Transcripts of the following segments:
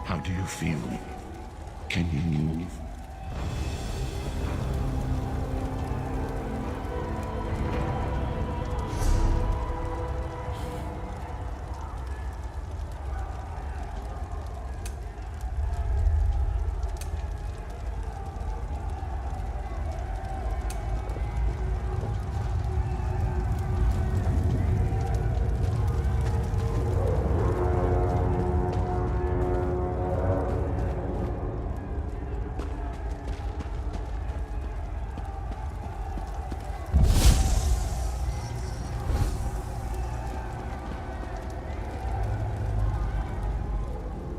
How do you feel? Can you move?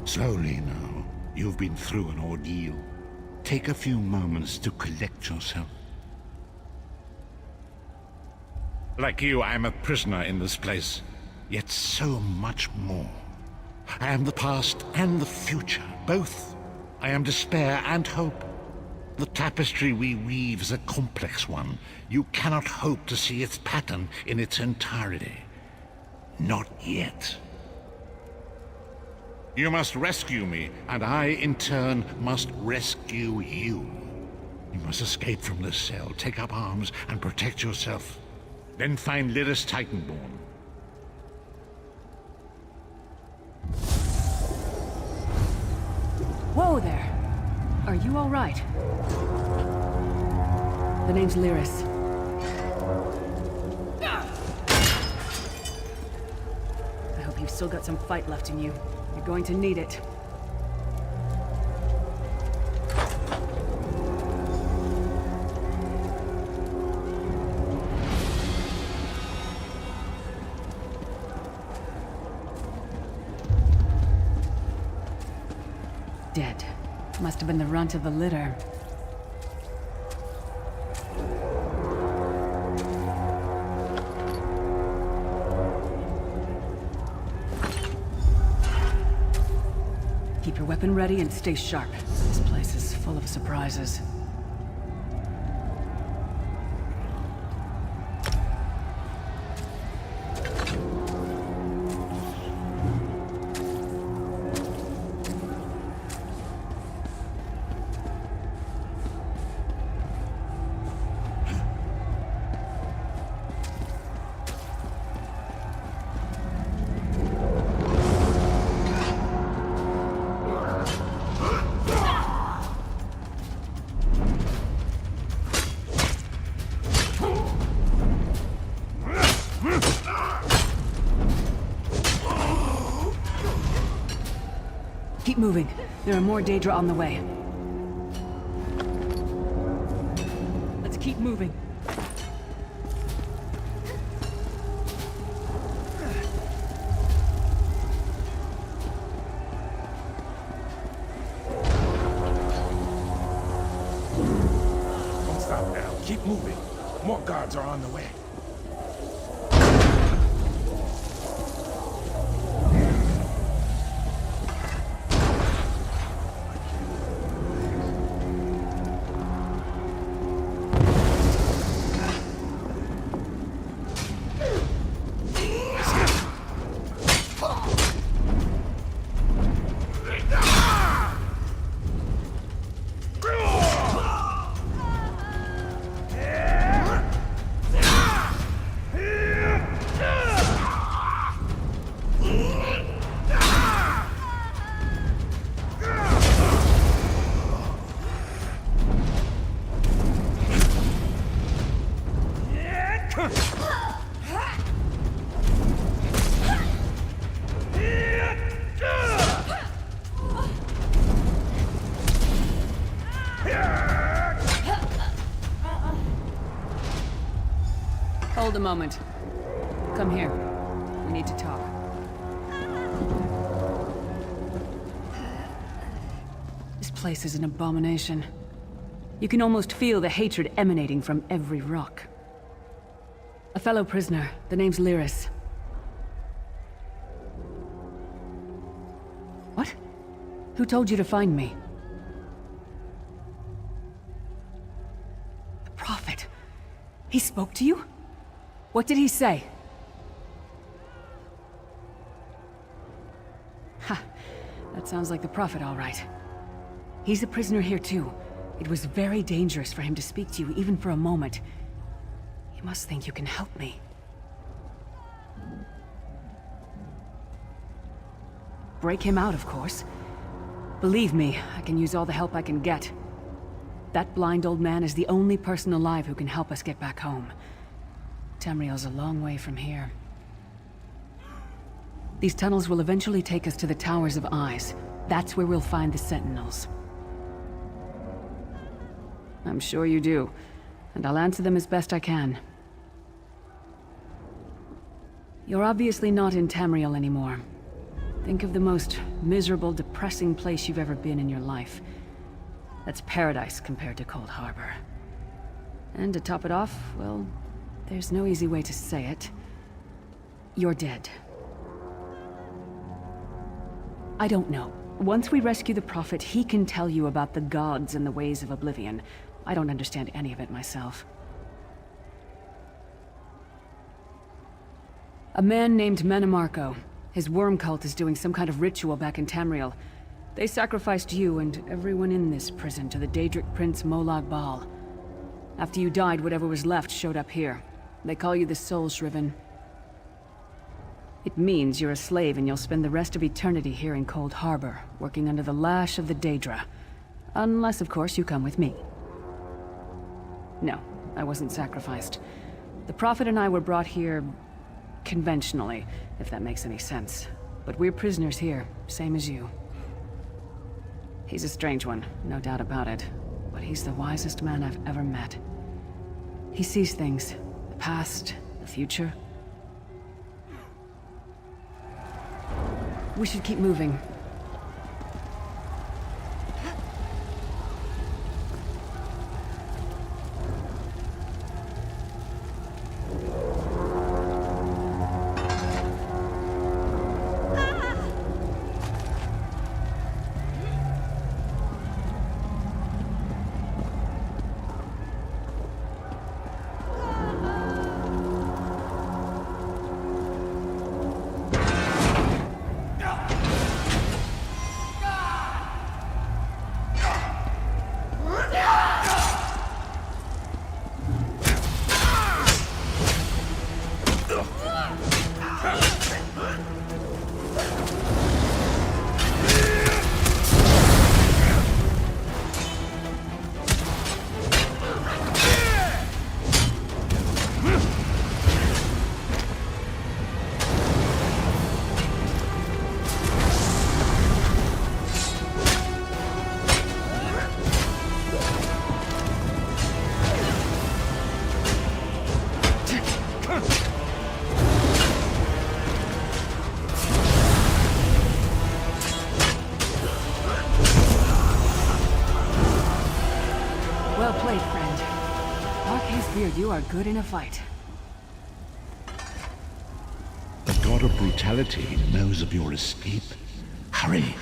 Slowly now. You've been through an ordeal. Take a few moments to collect yourself. Like you, I am a prisoner in this place, yet so much more. I am the past and the future, both. I am despair and hope. The tapestry we weave is a complex one. You cannot hope to see its pattern in its entirety. Not yet. You must rescue me, and I, in turn, must rescue you. You must escape from this cell, take up arms, and protect yourself. Then find Lyris Titanborn. Whoa there! Are you all right? The name's Lyris. I hope you've still got some fight left in you. You're going to need it. Dead. Must have been the runt of the litter. Keep your weapon ready and stay sharp. This place is full of surprises. Keep moving. There are more Daedra on the way. keep moving. Don't stop now. Keep moving. More guards are on the way. Hold a moment. Come here. We need to talk. This place is an abomination. You can almost feel the hatred emanating from every rock. A fellow prisoner, the name's Lyris. What? Who told you to find me? The Prophet. He spoke to you? What did he say? Ha! That sounds like the Prophet, all right. He's a prisoner here too. It was very dangerous for him to speak to you, even for a moment. You must think you can help me. Break him out, of course. Believe me, I can use all the help I can get. That blind old man is the only person alive who can help us get back home. Tamriel's a long way from here. These tunnels will eventually take us to the Towers of Eyes. That's where we'll find the Sentinels. I'm sure you do, and I'll answer them as best I can. You're obviously not in Tamriel anymore. Think of the most miserable, depressing place you've ever been in your life. That's paradise compared to Cold Harbor. And to top it off, well, there's no easy way to say it. You're dead. I don't know. Once we rescue the Prophet, he can tell you about the gods and the ways of Oblivion. I don't understand any of it myself. A man named Manamarco. His worm cult is doing some kind of ritual back in Tamriel. They sacrificed you and everyone in this prison to the Daedric Prince Molag Bal. After you died, whatever was left showed up here. They call you the Soul Shriven. It means you're a slave and you'll spend the rest of eternity here in Cold Harbor, working under the lash of the Daedra. Unless, of course, you come with me. No, I wasn't sacrificed. The Prophet and I were brought here conventionally, if that makes any sense. But we're prisoners here, same as you. He's a strange one, no doubt about it. But he's the wisest man I've ever met. He sees things. The past, the future. We should keep moving. Beard, you are good in a fight. The god of brutality knows of your escape. Hurry!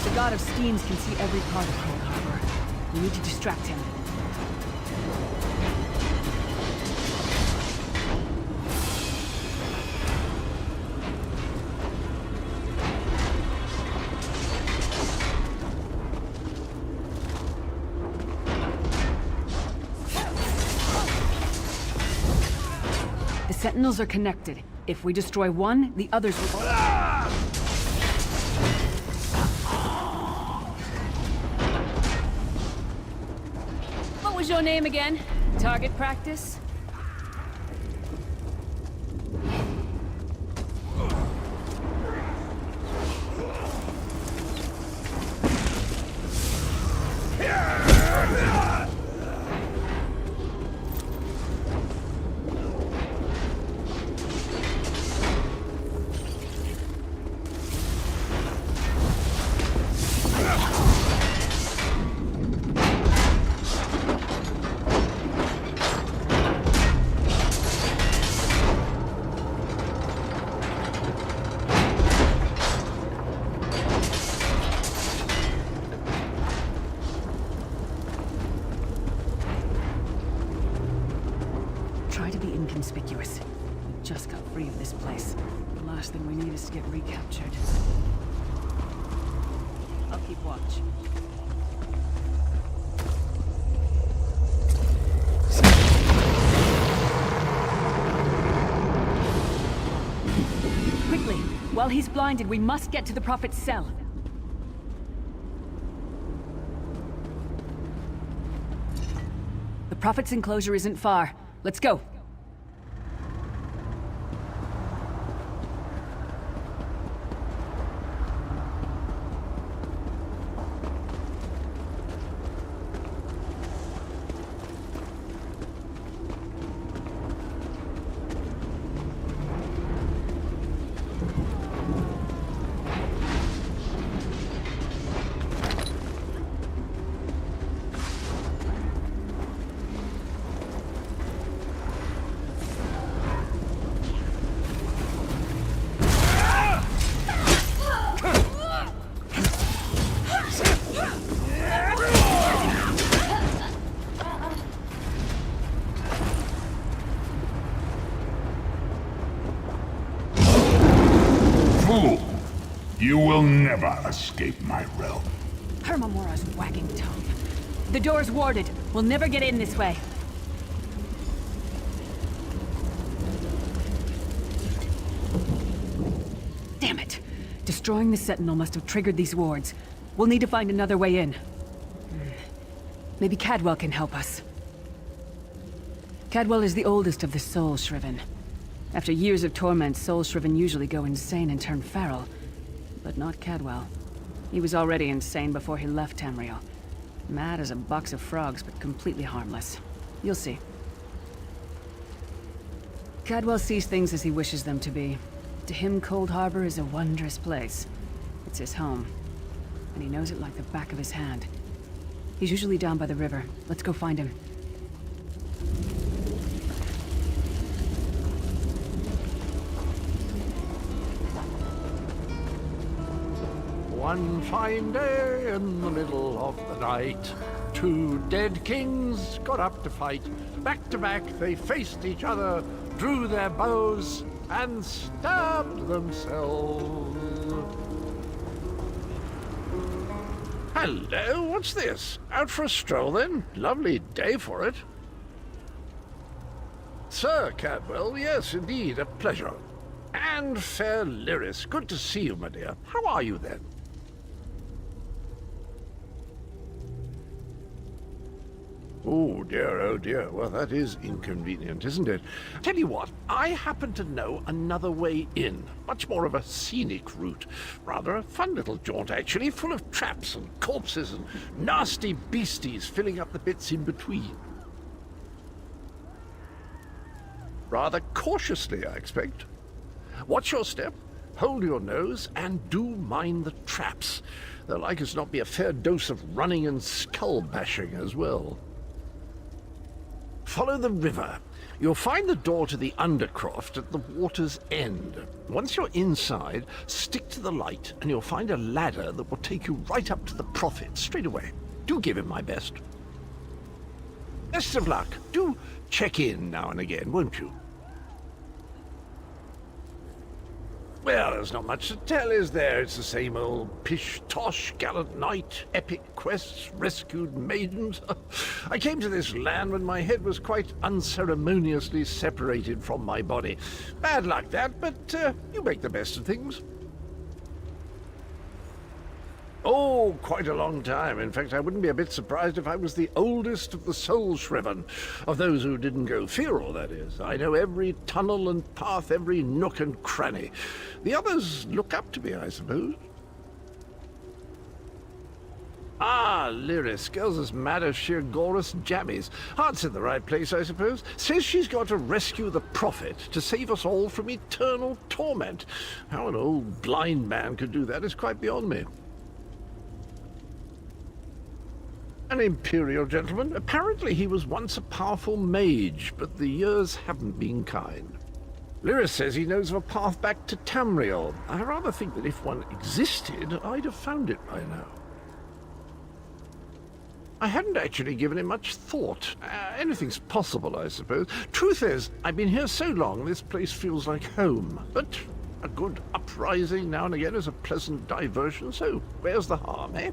The God of Steams can see every part of Cold Harbor. We need to distract him. The Sentinels are connected. If we destroy one, the others will... What was your name again? Target practice? Try to be inconspicuous. We just got free of this place. The last thing we need is to get recaptured. I'll keep watch. Quickly! While he's blinded, we must get to the Prophet's cell. The Prophet's enclosure isn't far. Let's go. Fool! You will never escape my realm. Hermamora's wagging tongue. The door's warded. We'll never get in this way. Destroying the Sentinel must have triggered these wards. We'll need to find another way in. Maybe Cadwell can help us. Cadwell is the oldest of the Soul Shriven. After years of torment, Soul Shriven usually go insane and turn feral. But not Cadwell. He was already insane before he left Tamriel. Mad as a box of frogs, but completely harmless. You'll see. Cadwell sees things as he wishes them to be. To him, Cold Harbor is a wondrous place. It's his home. And he knows it like the back of his hand. He's usually down by the river. Let's go find him. One fine day in the middle of the night, two dead kings got up to fight. Back to back they faced each other, drew their bows, and stabbed themselves. Hello, what's this? Out for a stroll then? Lovely day for it. Sir Cadwell, yes, indeed, a pleasure. And fair Lyris, good to see you, my dear. How are you then? Oh dear, well that is inconvenient, isn't it? Tell you what, I happen to know another way in. Much more of a scenic route. Rather a fun little jaunt, actually, full of traps and corpses and nasty beasties filling up the bits in between. Rather cautiously, I expect. Watch your step, hold your nose, and do mind the traps. There'll like as not be a fair dose of running and skull-bashing as well. Follow the river. You'll find the door to the Undercroft at the water's end. Once you're inside, stick to the light, and you'll find a ladder that will take you right up to the Prophet straight away. Do give him my best. Best of luck. Do check in now and again, won't you? Well, there's not much to tell, is there? It's the same old pish-tosh, gallant knight, epic quests, rescued maidens. I came to this land when my head was quite unceremoniously separated from my body. Bad luck, that, but you make the best of things. Oh, quite a long time. In fact, I wouldn't be a bit surprised if I was the oldest of the Soul Shriven. Of those who didn't go feral, that is. I know every tunnel and path, every nook and cranny. The others look up to me, I suppose. Ah, Lyris, girl's as mad as sheer Gorus jammies. Heart's in the right place, I suppose. Says she's got to rescue the Prophet to save us all from eternal torment. How an old blind man could do that is quite beyond me. An imperial gentleman. Apparently he was once a powerful mage, but the years haven't been kind. Lyris says he knows of a path back to Tamriel. I rather think that if one existed, I'd have found it by now. I hadn't actually given it much thought. Anything's possible, I suppose. Truth is, I've been here so long, this place feels like home. But a good uprising now and again is a pleasant diversion, so where's the harm, eh?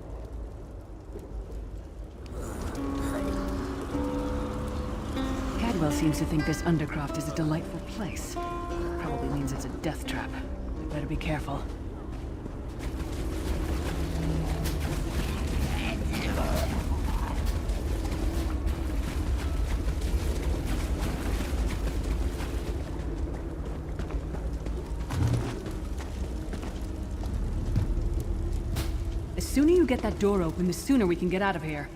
Cadwell seems to think this Undercroft is a delightful place. Probably means it's a death trap. We better be careful. The sooner you get that door open, the sooner we can get out of here.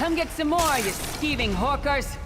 Come get some more, you thieving hawkers!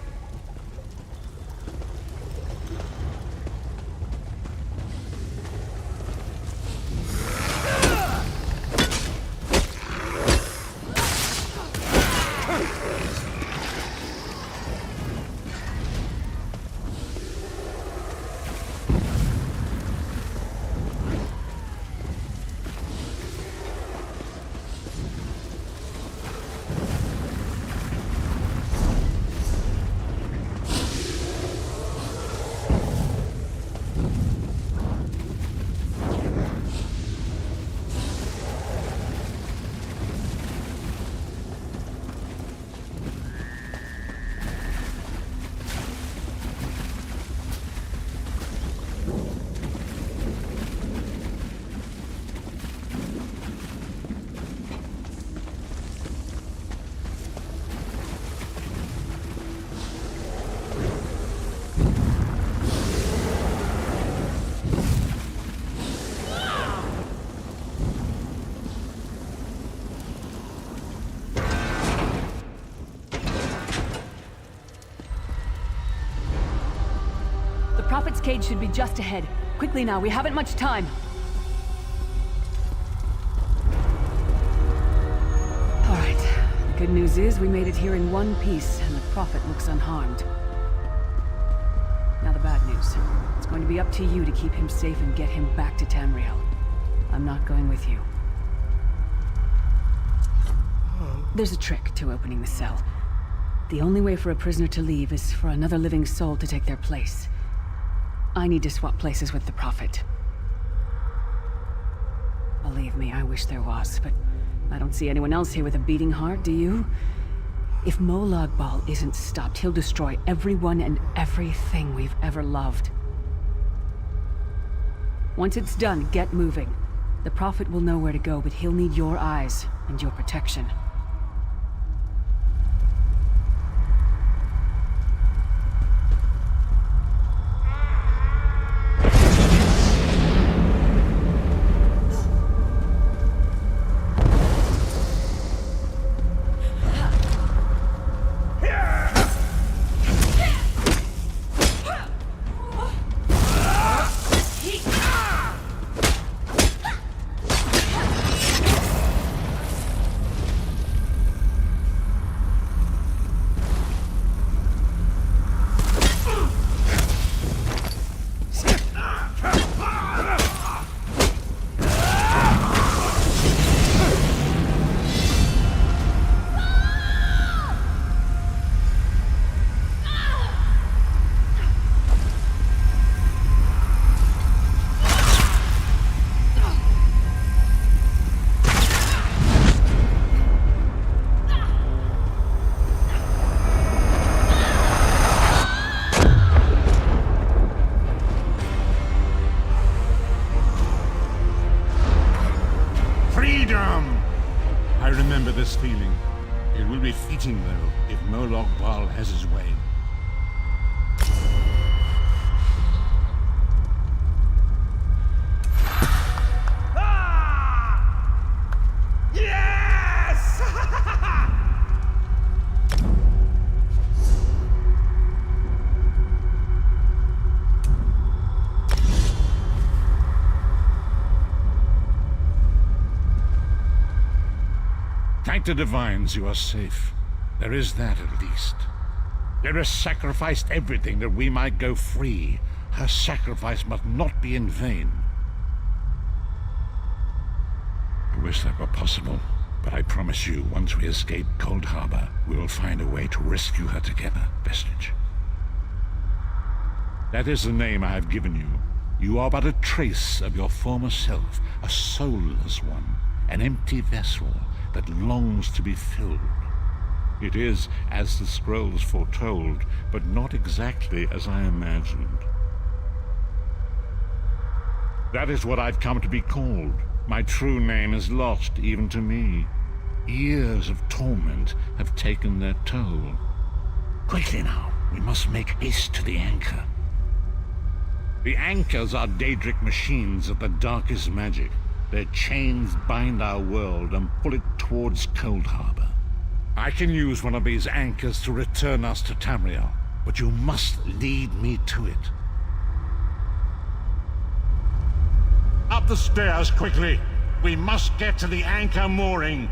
Prophet's cage should be just ahead. Quickly now, we haven't much time. Alright. The good news is we made it here in one piece, and the Prophet looks unharmed. Now the bad news. It's going to be up to you to keep him safe and get him back to Tamriel. I'm not going with you. There's a trick to opening the cell. The only way for a prisoner to leave is for another living soul to take their place. I need to swap places with the Prophet. Believe me, I wish there was, but I don't see anyone else here with a beating heart, do you? If Molag Bal isn't stopped, he'll destroy everyone and everything we've ever loved. Once it's done, get moving. The Prophet will know where to go, but he'll need your eyes and your protection. I remember this feeling. It will be fleeting, though, if Molag Bal has his way. Yes! Thank the Divines you are safe. There is that at least. Lyra sacrificed everything that we might go free. Her sacrifice must not be in vain. I wish that were possible, but I promise you, once we escape Cold Harbor, we will find a way to rescue her together, Vestige. That is the name I have given you. You are but a trace of your former self, a soulless one, an empty vessel that longs to be filled. It is as the scrolls foretold, but not exactly as I imagined. That is what I've come to be called. My true name is lost even to me. Years of torment have taken their toll. Quickly now, we must make haste to the anchor. The anchors are Daedric machines of the darkest magic. Their chains bind our world and pull it towards Cold Harbor. I can use one of these anchors to return us to Tamriel, but you must lead me to it. Up the stairs, quickly! We must get to the anchor mooring.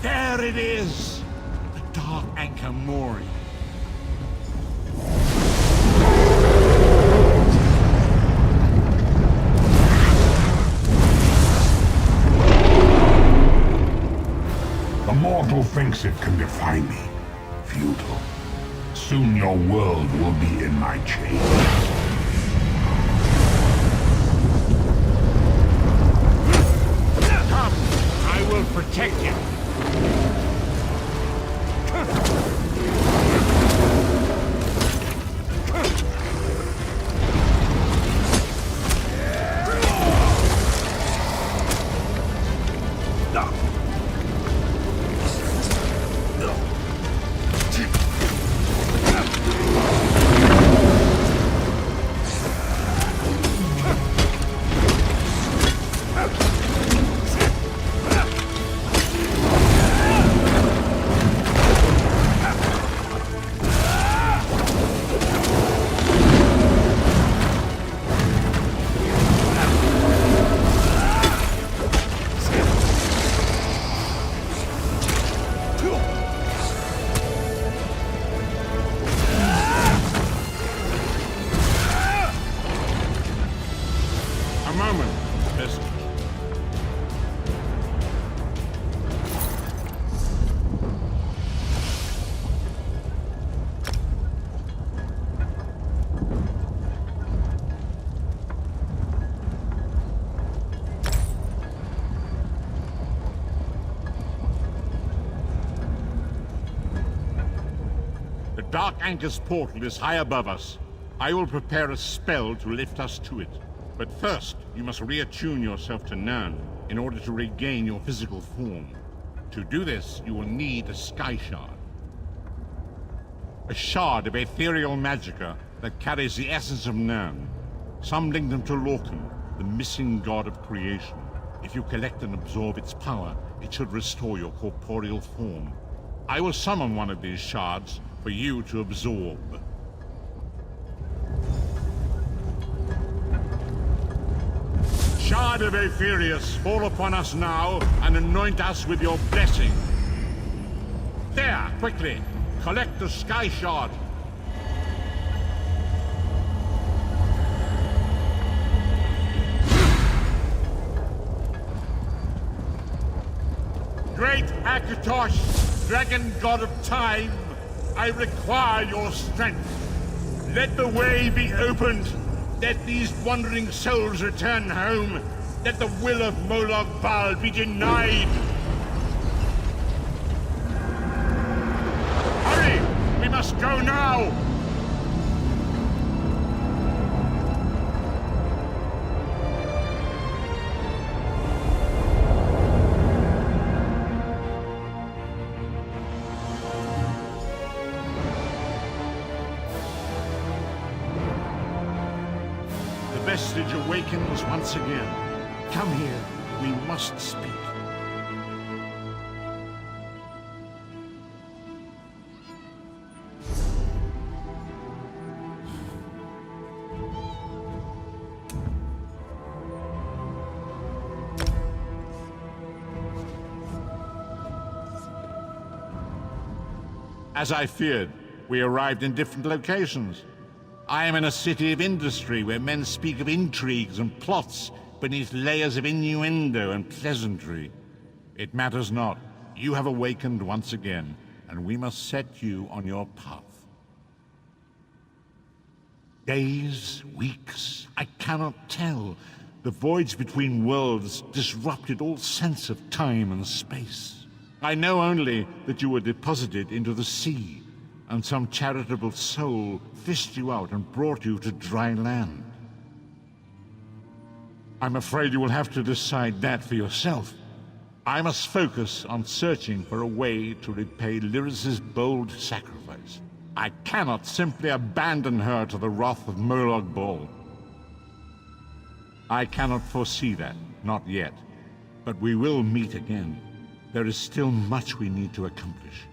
There it is! The dark anchor mooring. The mortal thinks it can defy me. Futile. Soon your world will be in my chains. Come! I will protect you! A moment, mister. The Dark Anchor's portal is high above us. I will prepare a spell to lift us to it. But first, you must reattune yourself to Nirn in order to regain your physical form. To do this, you will need a Sky Shard. A shard of ethereal magicka that carries the essence of Nirn. Some link them to Lorkhan, the missing god of creation. If you collect and absorb its power, it should restore your corporeal form. I will summon one of these shards for you to absorb. Shard of Aetherius, fall upon us now and anoint us with your blessing. There, quickly! Collect the Sky Shard. Great Akatosh, dragon god of time, I require your strength. Let the way be opened. Let these wandering souls return home. Let the will of Molag Bal be denied. Hurry! We must go now! The vestige awakens once again. Come here, we must speak. As I feared, we arrived in different locations. I am in a city of industry where men speak of intrigues and plots beneath layers of innuendo and pleasantry. It matters not. You have awakened once again, and we must set you on your path. Days, weeks, I cannot tell. The voids between worlds disrupted all sense of time and space. I know only that you were deposited into the sea, and some charitable soul fished you out and brought you to dry land. I'm afraid you will have to decide that for yourself. I must focus on searching for a way to repay Lyris's bold sacrifice. I cannot simply abandon her to the wrath of Molag Bal. I cannot foresee that, not yet. But we will meet again. There is still much we need to accomplish.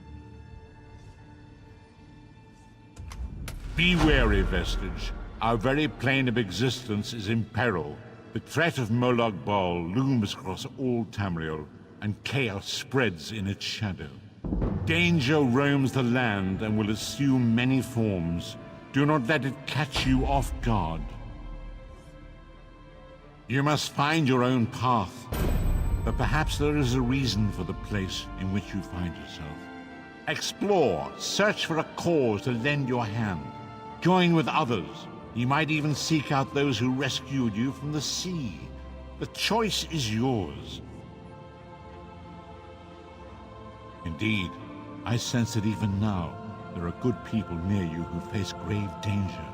Be wary, Vestige. Our very plane of existence is in peril. The threat of Molag Bal looms across all Tamriel, and chaos spreads in its shadow. Danger roams the land and will assume many forms. Do not let it catch you off guard. You must find your own path, but perhaps there is a reason for the place in which you find yourself. Explore, search for a cause to lend your hand. Join with others. You might even seek out those who rescued you from the sea. The choice is yours. Indeed, I sense that even now, there are good people near you who face grave danger.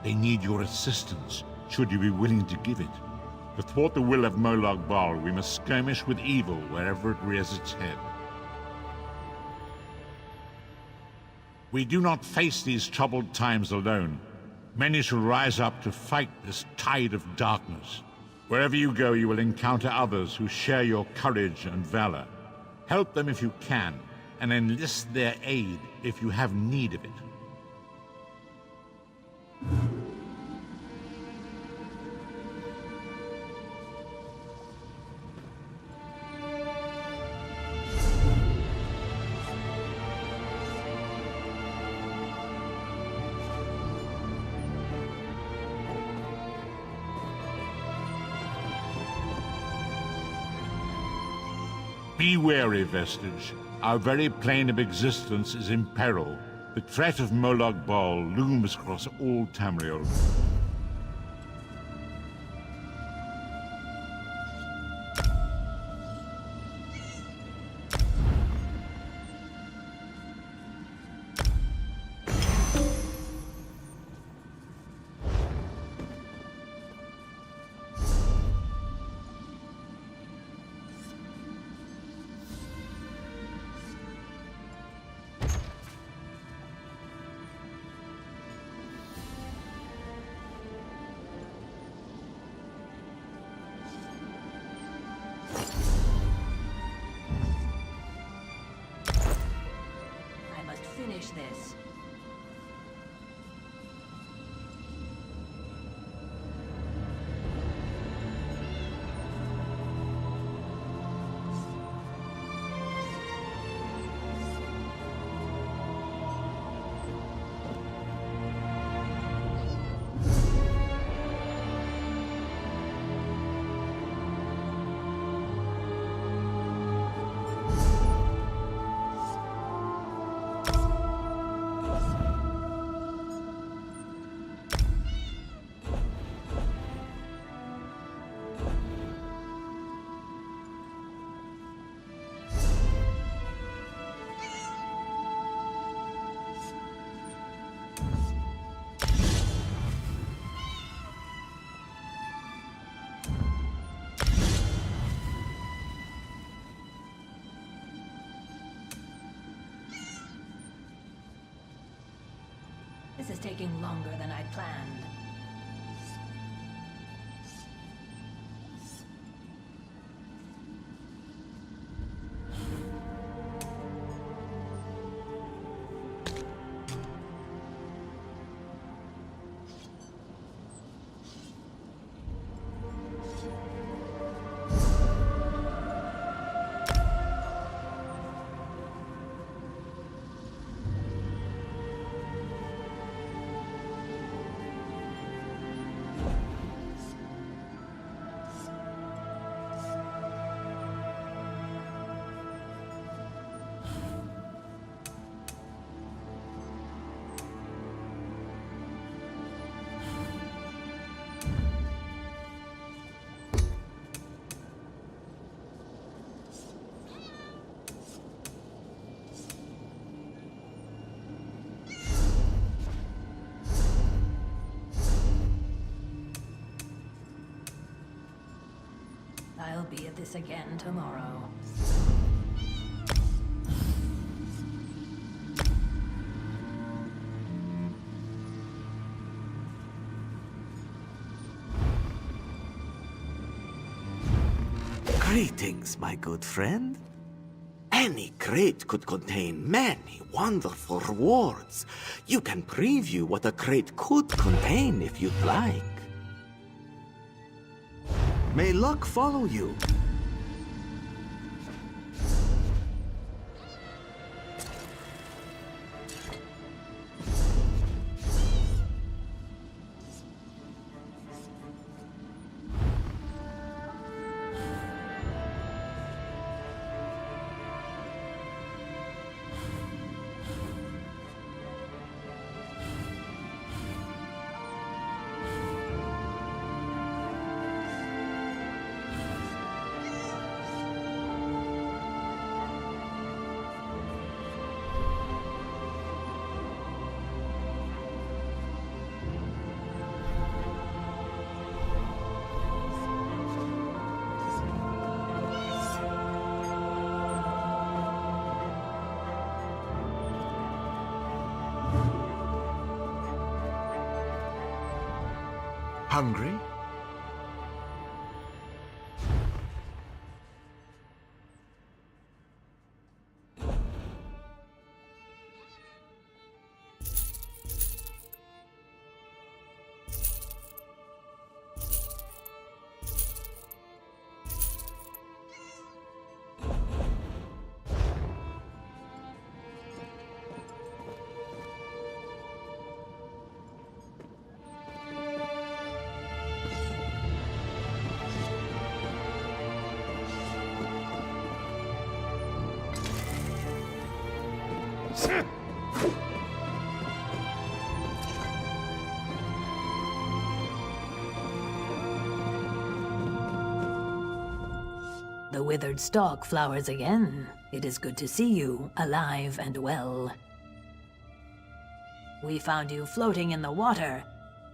They need your assistance, should you be willing to give it. To thwart the will of Molag Bal, we must skirmish with evil wherever it rears its head. We do not face these troubled times alone. Many shall rise up to fight this tide of darkness. Wherever you go, you will encounter others who share your courage and valor. Help them if you can, and enlist their aid if you have need of it. Be wary, Vestige. Our very plane of existence is in peril. The threat of Molag Bal looms across all Tamriel. Finish this. This is taking longer than I'd planned. be at this again tomorrow. Greetings, my good friend. Any crate could contain many wonderful rewards. You can preview what a crate could contain if you'd like. May luck follow you. Hungry? The withered stalk flowers again. It is good to see you, alive and well. We found you floating in the water.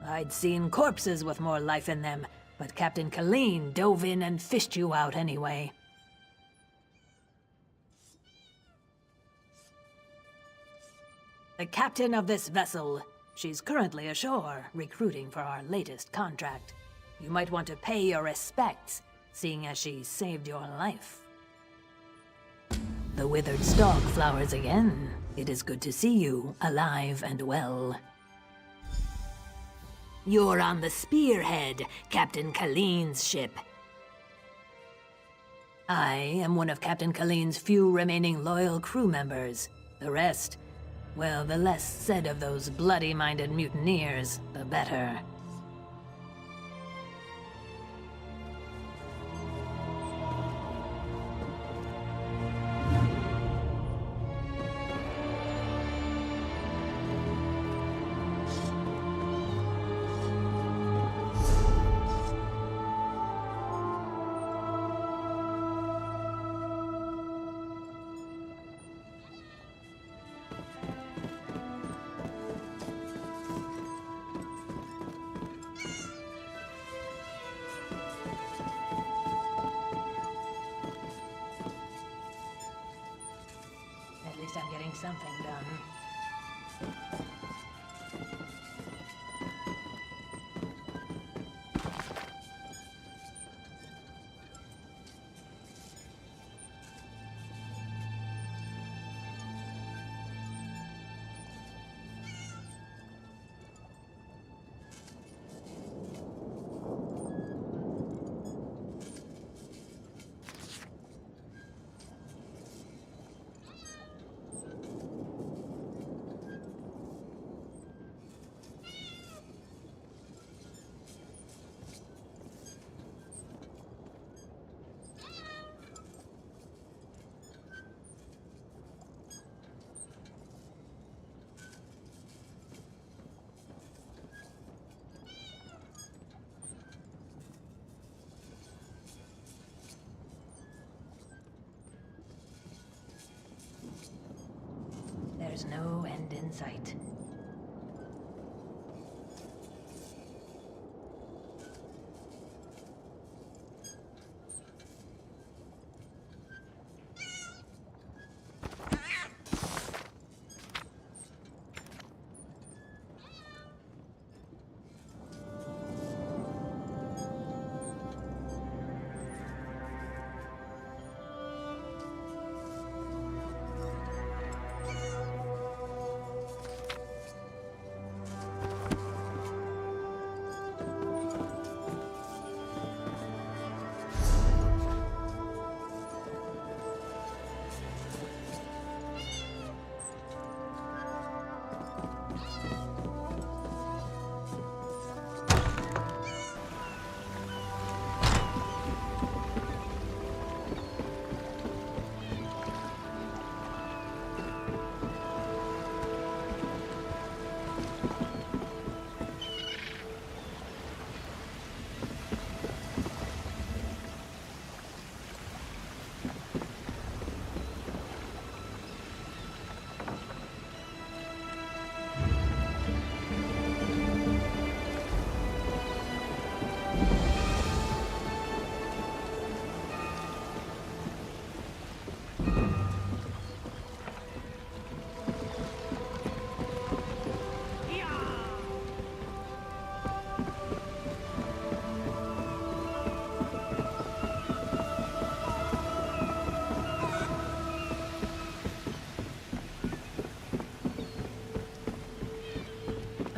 I'd seen corpses with more life in them, but Captain Colleen dove in and fished you out anyway. The captain of this vessel. She's currently ashore, recruiting for our latest contract. You might want to pay your respects, seeing as she saved your life. The withered stalk flowers again. It is good to see you, alive and well. You're on the Spearhead, Captain Colleen's ship. I am one of Captain Colleen's few remaining loyal crew members. The rest, well, the less said of those bloody-minded mutineers, the better. At least I'm getting something done. There's no end in sight.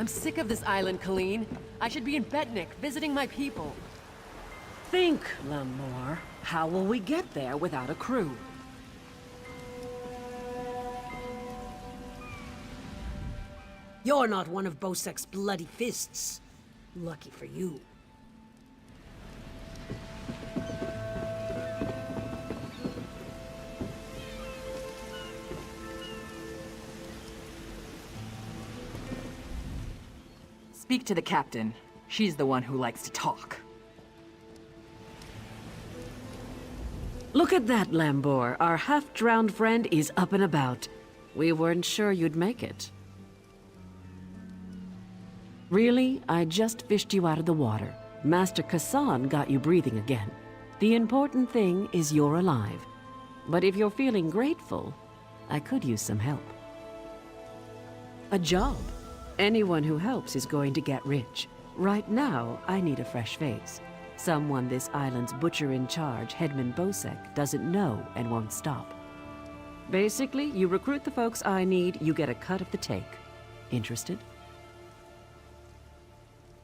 I'm sick of this island, Colleen. I should be in Betnik, visiting my people. Think, Lamor. How will we get there without a crew? You're not one of Bosek's bloody fists. Lucky for you. Speak to the captain. She's the one who likes to talk. Look at that, Lambor. Our half-drowned friend is up and about. We weren't sure you'd make it. Really? I just fished you out of the water. Master Kassan got you breathing again. The important thing is you're alive. But if you're feeling grateful, I could use some help. A job. Anyone who helps is going to get rich. Right now, I need a fresh face. Someone this island's butcher-in-charge, Headman Bosek, doesn't know and won't stop. Basically, you recruit the folks I need, you get a cut of the take. Interested?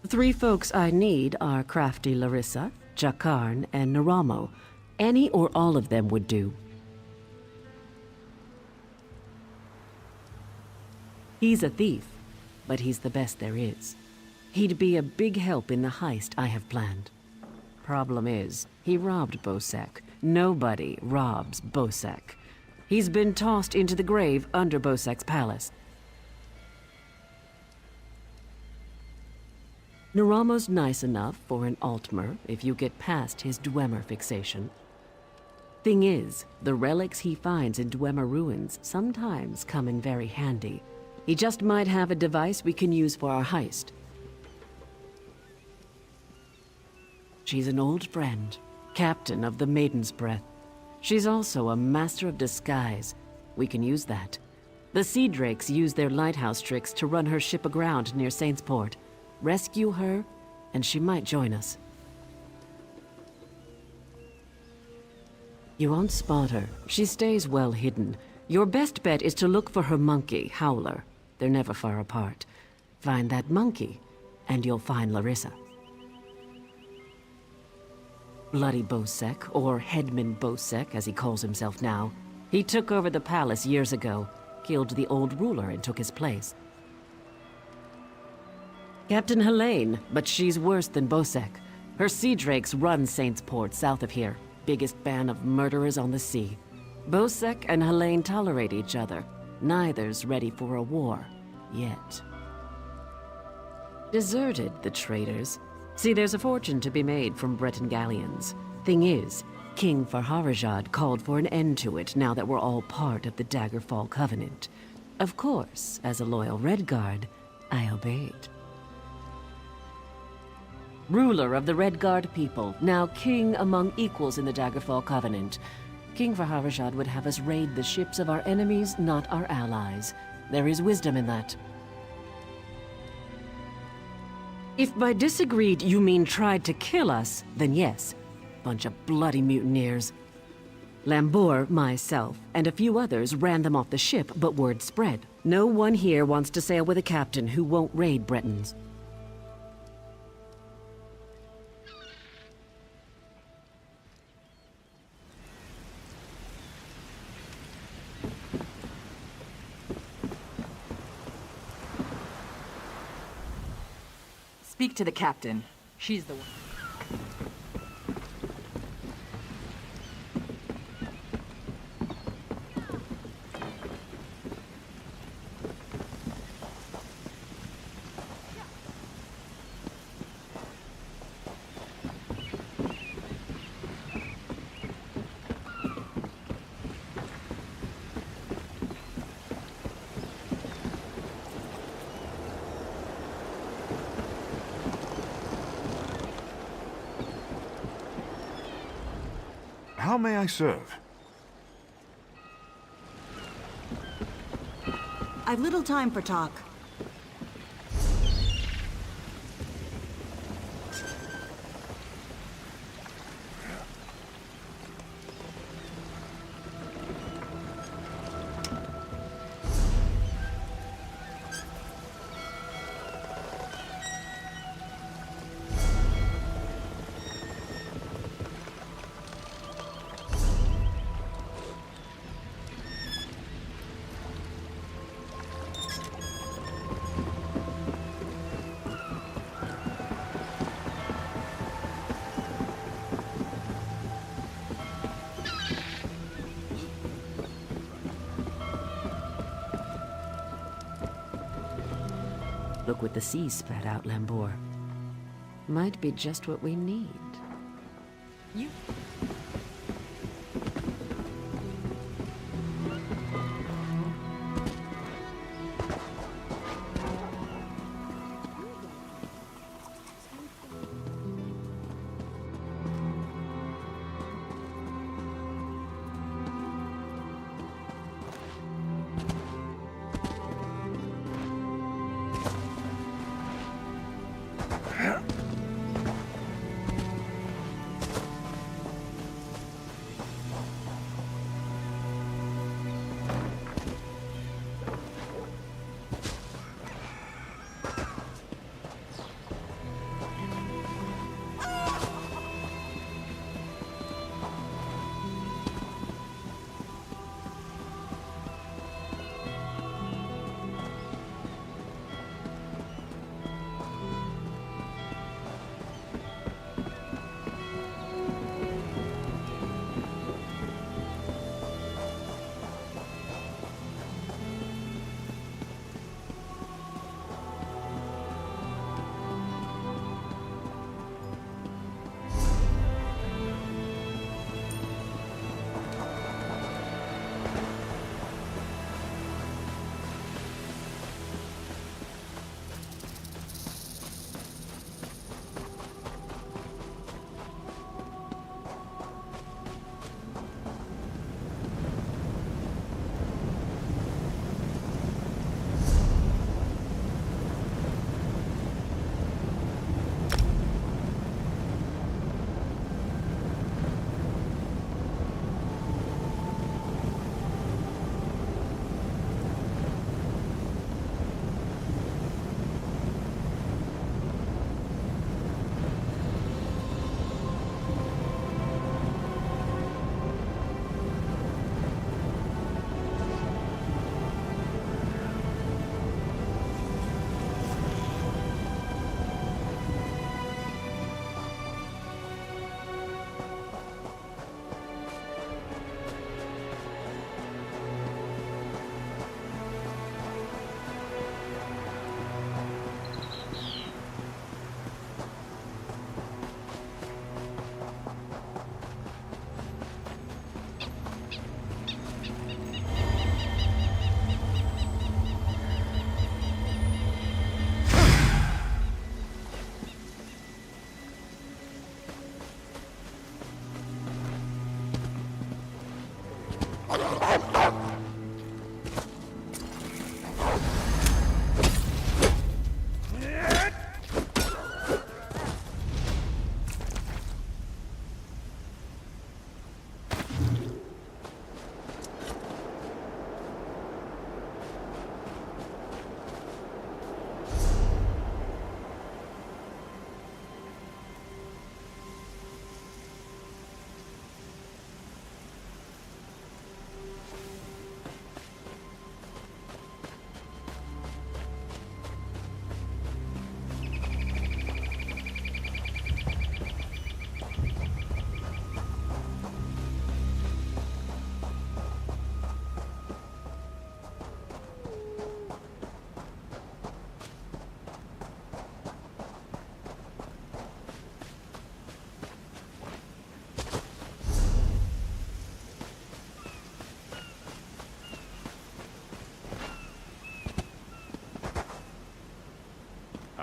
The 3 folks I need are crafty Larissa, Jakarn, and Naramo. Any or all of them would do. He's a thief, but he's the best there is. He'd be a big help in the heist I have planned. Problem is, he robbed Bosek. Nobody robs Bosek. He's been tossed into the grave under Bosek's palace. Naramo's nice enough for an Altmer if you get past his Dwemer fixation. Thing is, the relics he finds in Dwemer ruins sometimes come in very handy. He just might have a device we can use for our heist. She's an old friend, captain of the Maiden's Breath. She's also a master of disguise. We can use that. The Sea Drakes use their lighthouse tricks to run her ship aground near Saintsport. Rescue her, and she might join us. You won't spot her. She stays well hidden. Your best bet is to look for her monkey, Howler. They're never far apart. Find that monkey, and you'll find Larissa. Bloody Bosek, or Headman Bosek, as he calls himself now. He took over the palace years ago, killed the old ruler and took his place. Captain Helene, but she's worse than Bosek. Her Sea Drakes run Saintsport south of here. Biggest band of murderers on the sea. Bosek and Helene tolerate each other. Neither's ready for a war. Yet. Deserted, the traitors. See, there's a fortune to be made from Breton galleons. Thing is, King Farharajad called for an end to it now that we're all part of the Daggerfall Covenant. Of course, as a loyal Redguard, I obeyed. Ruler of the Redguard people, now king among equals in the Daggerfall Covenant. King Farharajad would have us raid the ships of our enemies, not our allies. There is wisdom in that. If by disagreed you mean tried to kill us, then yes. Bunch of bloody mutineers. Lambor, myself, and a few others ran them off the ship, but word spread. No one here wants to sail with a captain who won't raid Bretons. Speak to the captain. She's the one. How may I serve? I've little time for talk. Look what the sea spat out, Lambor. Might be just what we need. You...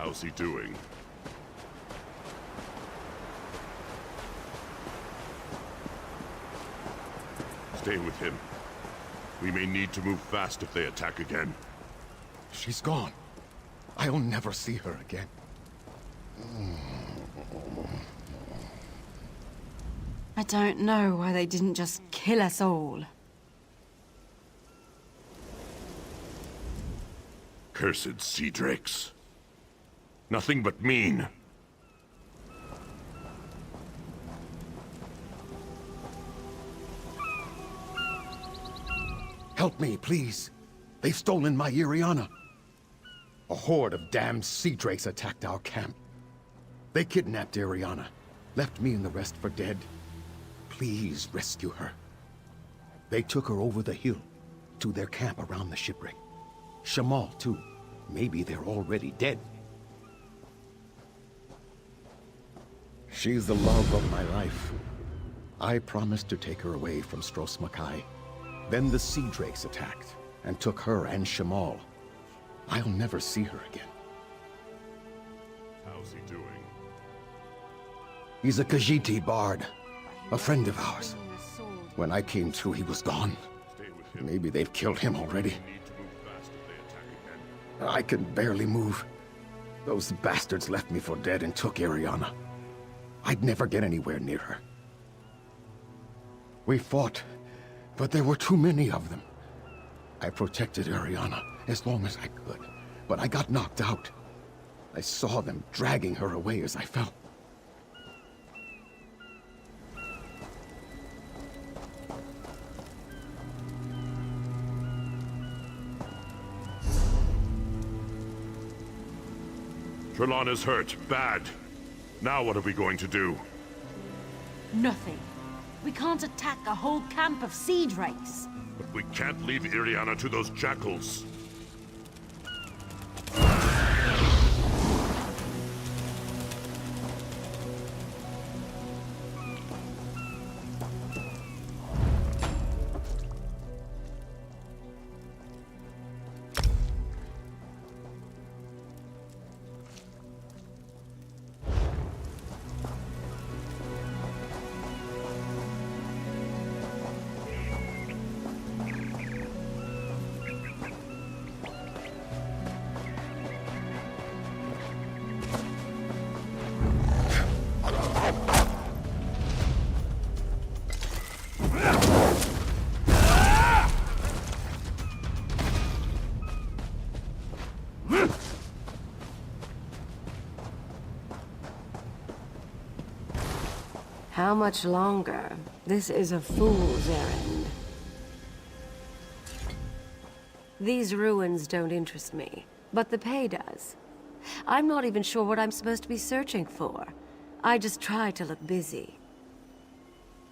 How's he doing? Stay with him. We may need to move fast if they attack again. She's gone. I'll never see her again. I don't know why they didn't just kill us all. Cursed sea drakes. Nothing but mean. Help me, please. They've stolen my Iriana. A horde of damned sea drakes attacked our camp. They kidnapped Iriana, left me and the rest for dead. Please rescue her. They took her over the hill to their camp around the shipwreck. Shamal, too. Maybe they're already dead. She's the love of my life. I promised to take her away from Stros Makai. Then the Sea Drakes attacked and took her and Shamal. I'll never see her again. How's he doing? He's a Khajiit bard, a friend of ours. When I came to, he was gone. Stay with him. Maybe they've killed him already. We need to move fast if they attack again. I can barely move. Those bastards left me for dead and took Ariana. I'd never get anywhere near her. We fought, but there were too many of them. I protected Ariana as long as I could, but I got knocked out. I saw them dragging her away as I fell. Trelon is hurt, bad. Now what are we going to do? Nothing. We can't attack a whole camp of Sea Drakes. But we can't leave Iriana to those jackals. How much longer? This is a fool's errand. These ruins don't interest me, but the pay does. I'm not even sure what I'm supposed to be searching for. I just try to look busy.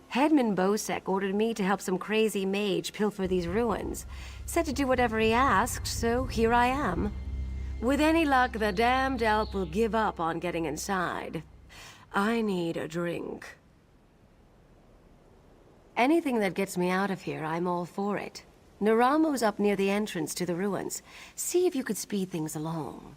Headman Bosek ordered me to help some crazy mage pilfer these ruins. Said to do whatever he asked, so here I am. With any luck, the damned elf will give up on getting inside. I need a drink. Anything that gets me out of here, I'm all for it. Naramo's up near the entrance to the ruins. See if you could speed things along.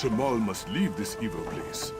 Shamal must leave this evil place.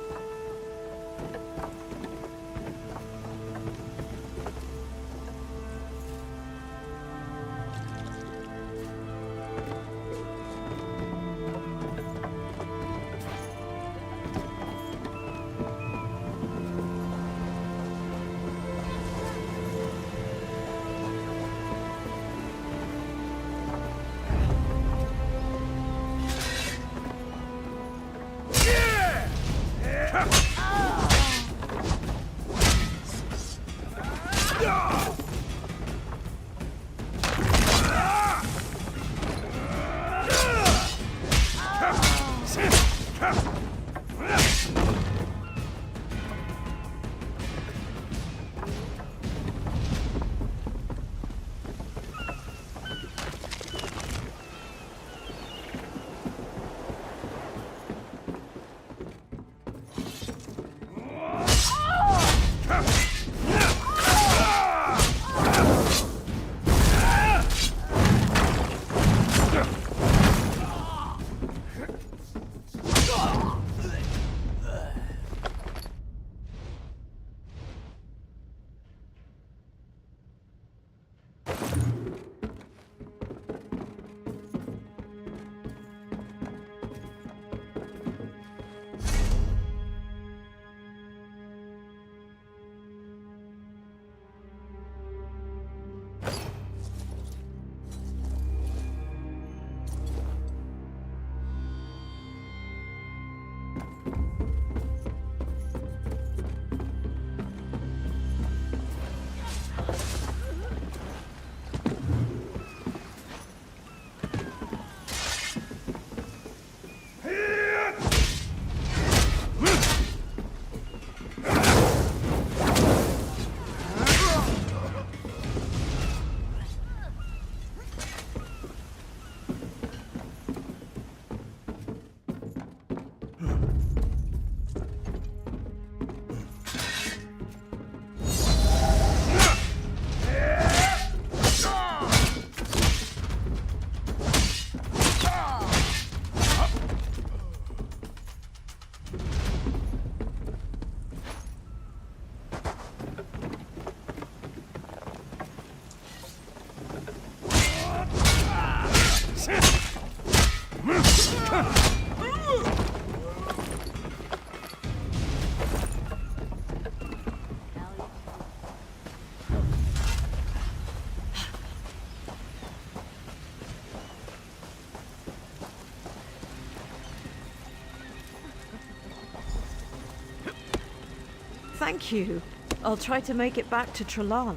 Thank you. I'll try to make it back to Trelawny.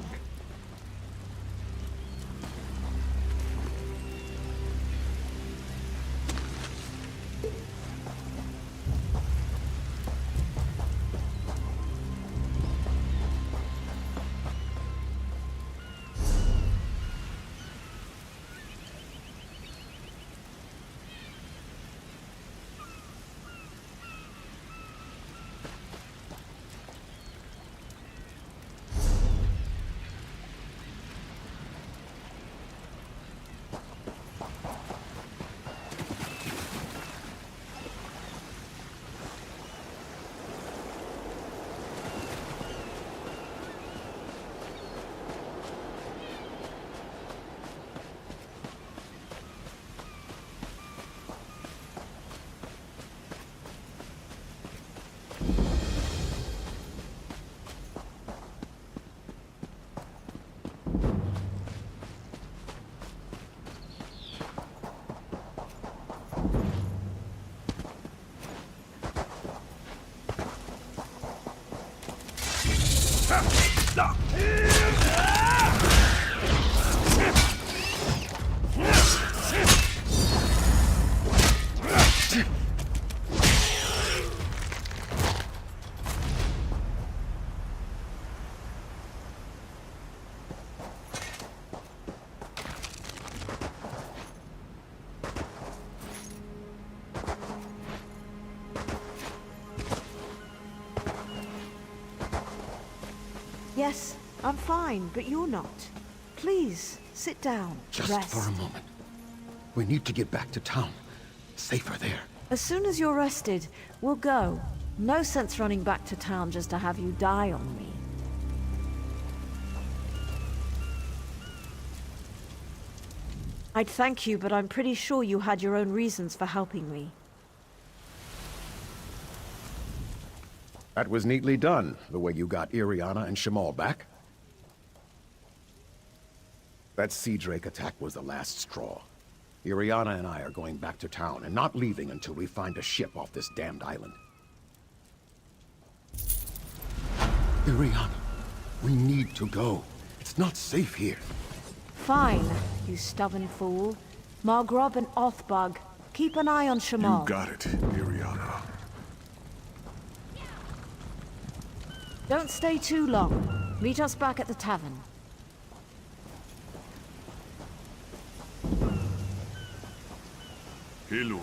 Yes, I'm fine, but you're not. Please, sit down. Just rest. for a moment. We need to get back to town. Safer there. As soon as you're rested, we'll go. No sense running back to town just to have you die on me. I'd thank you, but I'm pretty sure you had your own reasons for helping me. That was neatly done, the way you got Iriana and Shamal back. That Sea Drake attack was the last straw. Iriana and I are going back to town and not leaving until we find a ship off this damned island. Iriana, we need to go. It's not safe here. Fine, you stubborn fool. Margrob and Othbug, keep an eye on Shamal. You got it, Iriana. Don't stay too long. Meet us back at the tavern. Hello.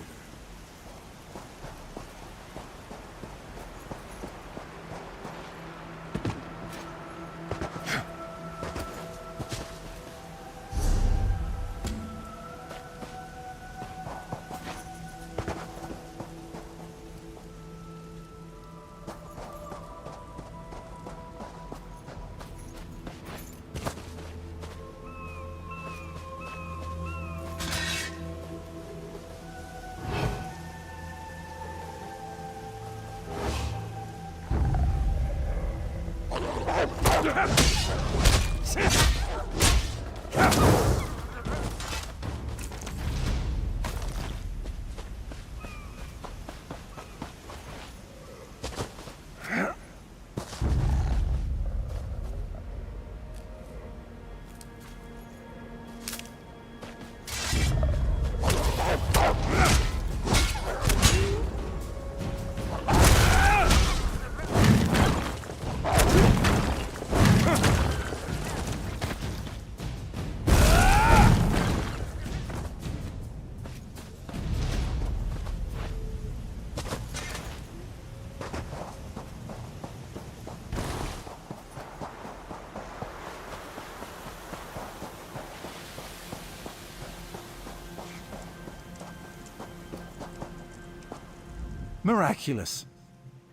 Miraculous.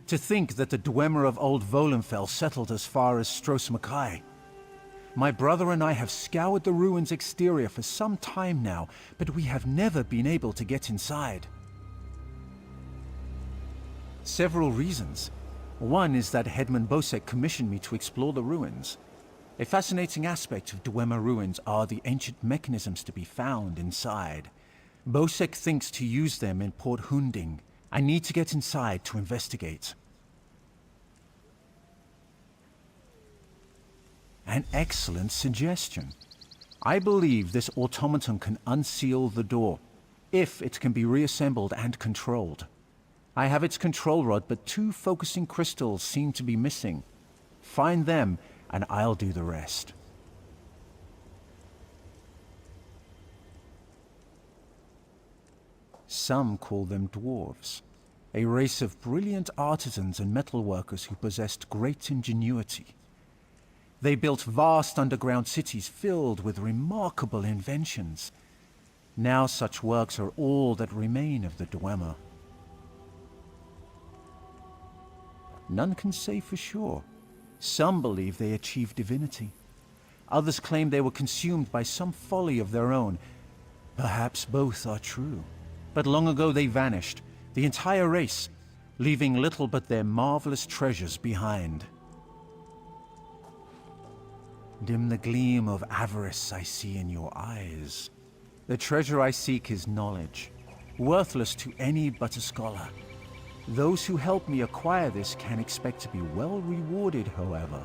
To think that the Dwemer of Old Volenfell settled as far as Stros M'Kai. My brother and I have scoured the ruins' exterior for some time now, but we have never been able to get inside. Several reasons. One is that Headman Bosek commissioned me to explore the ruins. A fascinating aspect of Dwemer ruins are the ancient mechanisms to be found inside. Bosek thinks to use them in Port Hunding. I need to get inside to investigate. An excellent suggestion. I believe this automaton can unseal the door, if it can be reassembled and controlled. I have its control rod, but 2 focusing crystals seem to be missing. Find them, and I'll do the rest. Some call them dwarves, a race of brilliant artisans and metalworkers who possessed great ingenuity. They built vast underground cities filled with remarkable inventions. Now such works are all that remain of the Dwemer. None can say for sure. Some believe they achieved divinity. Others claim they were consumed by some folly of their own. Perhaps both are true. But long ago they vanished, the entire race, leaving little but their marvelous treasures behind. Dim the gleam of avarice I see in your eyes. The treasure I seek is knowledge, worthless to any but a scholar. Those who help me acquire this can expect to be well rewarded, however.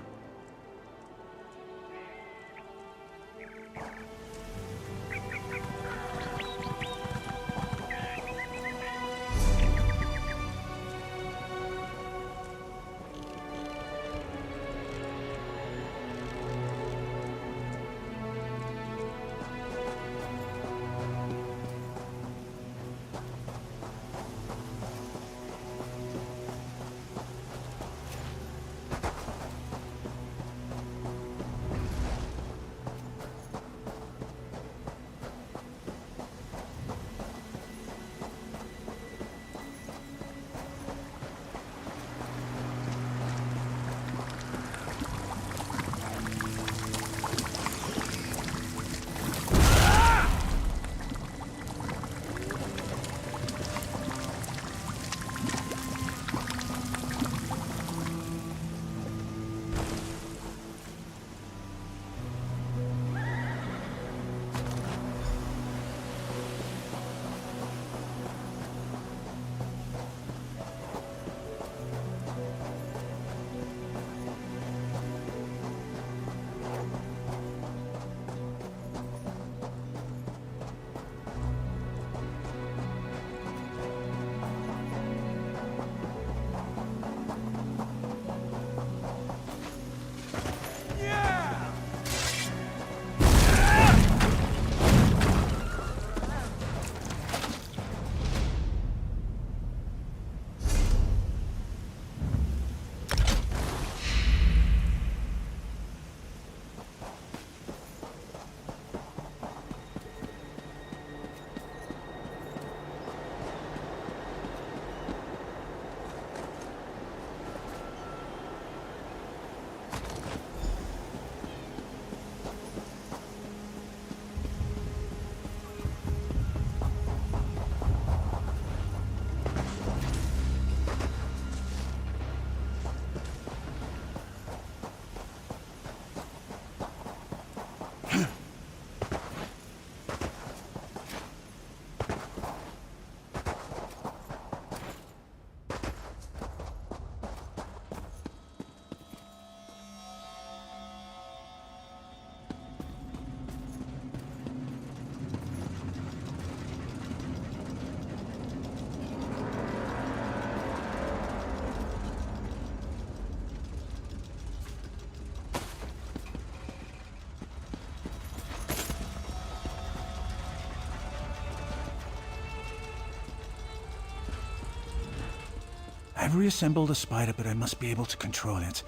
I've reassembled a spider, but I must be able to control it.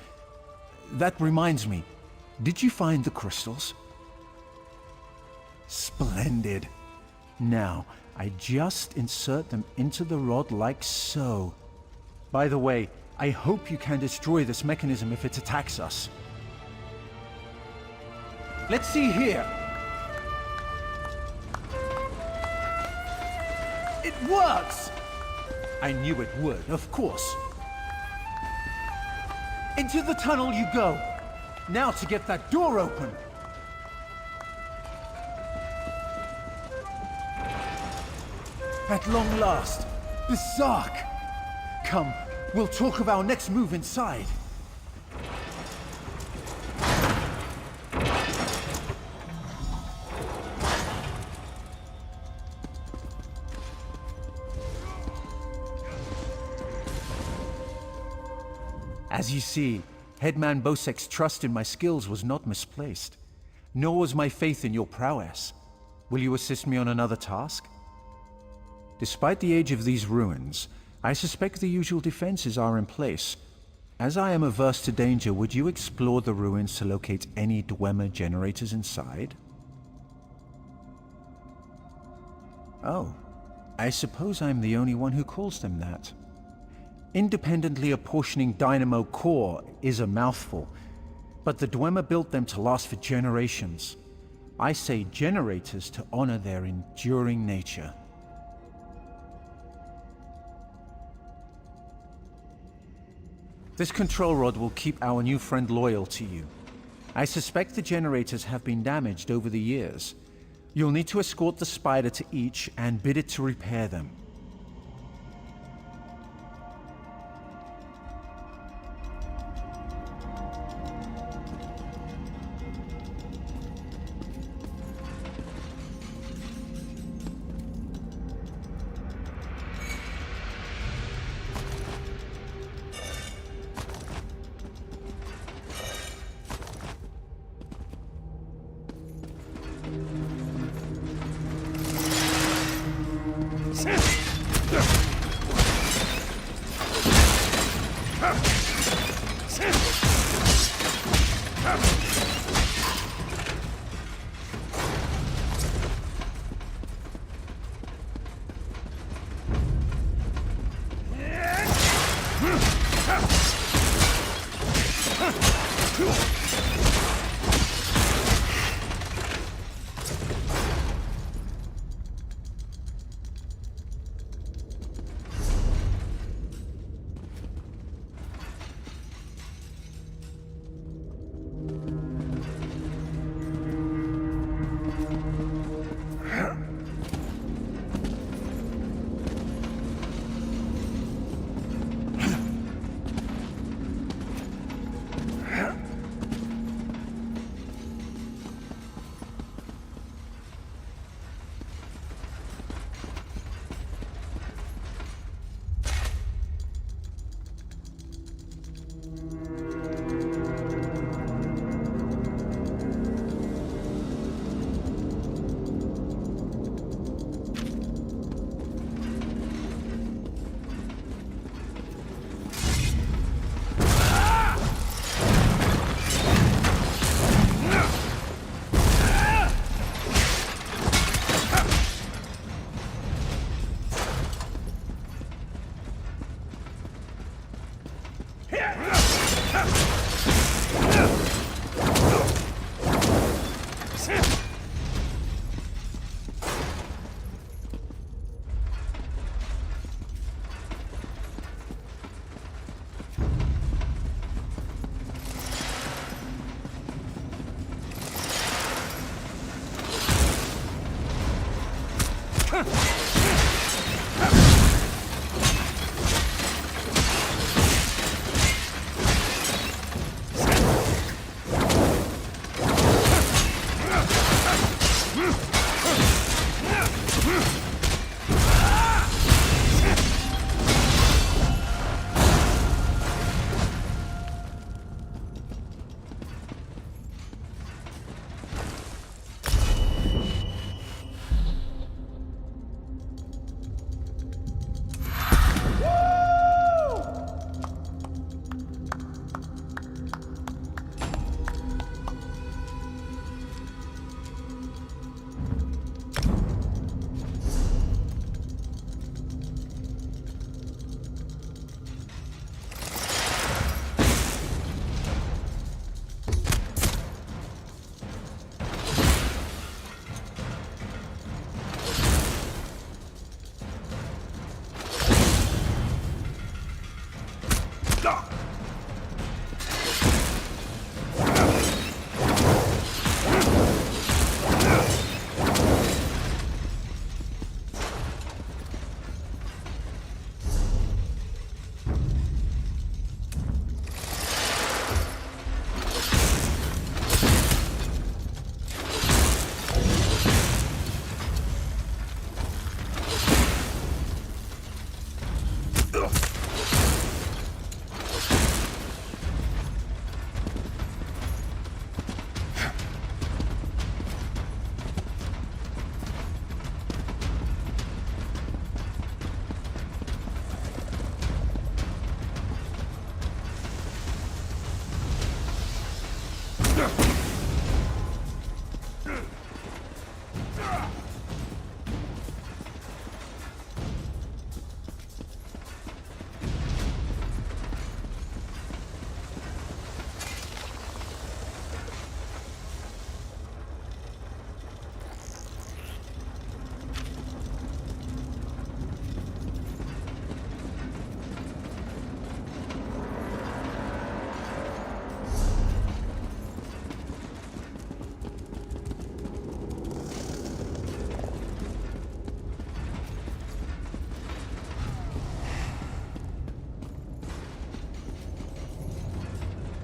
That reminds me, did you find the crystals? Splendid. Now, I just insert them into the rod like so. By the way, I hope you can destroy this mechanism if it attacks us. Let's see here. It works! I knew it would, of course. Into the tunnel you go. Now to get that door open. At long last, the Zark! Come, we'll talk of our next move inside. As you see, Headman Bosek's trust in my skills was not misplaced, nor was my faith in your prowess. Will you assist me on another task? Despite the age of these ruins, I suspect the usual defenses are in place. As I am averse to danger, would you explore the ruins to locate any Dwemer generators inside? Oh, I suppose I'm the only one who calls them that. Independently apportioning Dynamo Core is a mouthful, but the Dwemer built them to last for generations. I say generators to honor their enduring nature. This control rod will keep our new friend loyal to you. I suspect the generators have been damaged over the years. You'll need to escort the spider to each and bid it to repair them.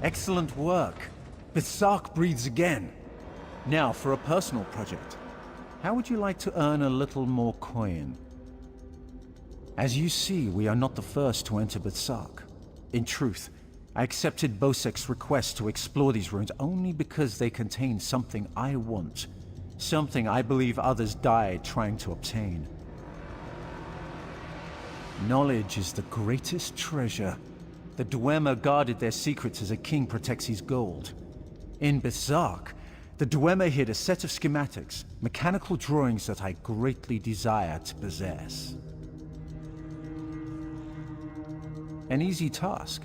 Excellent work. Bethsark breathes again. Now for a personal project. How would you like to earn a little more coin? As you see, we are not the first to enter Bethsark. In truth, I accepted Bosek's request to explore these ruins only because they contain something I want. Something I believe others died trying to obtain. Knowledge is the greatest treasure. The Dwemer guarded their secrets as a king protects his gold. In Bethsark, the Dwemer hid a set of schematics, mechanical drawings that I greatly desire to possess. An easy task.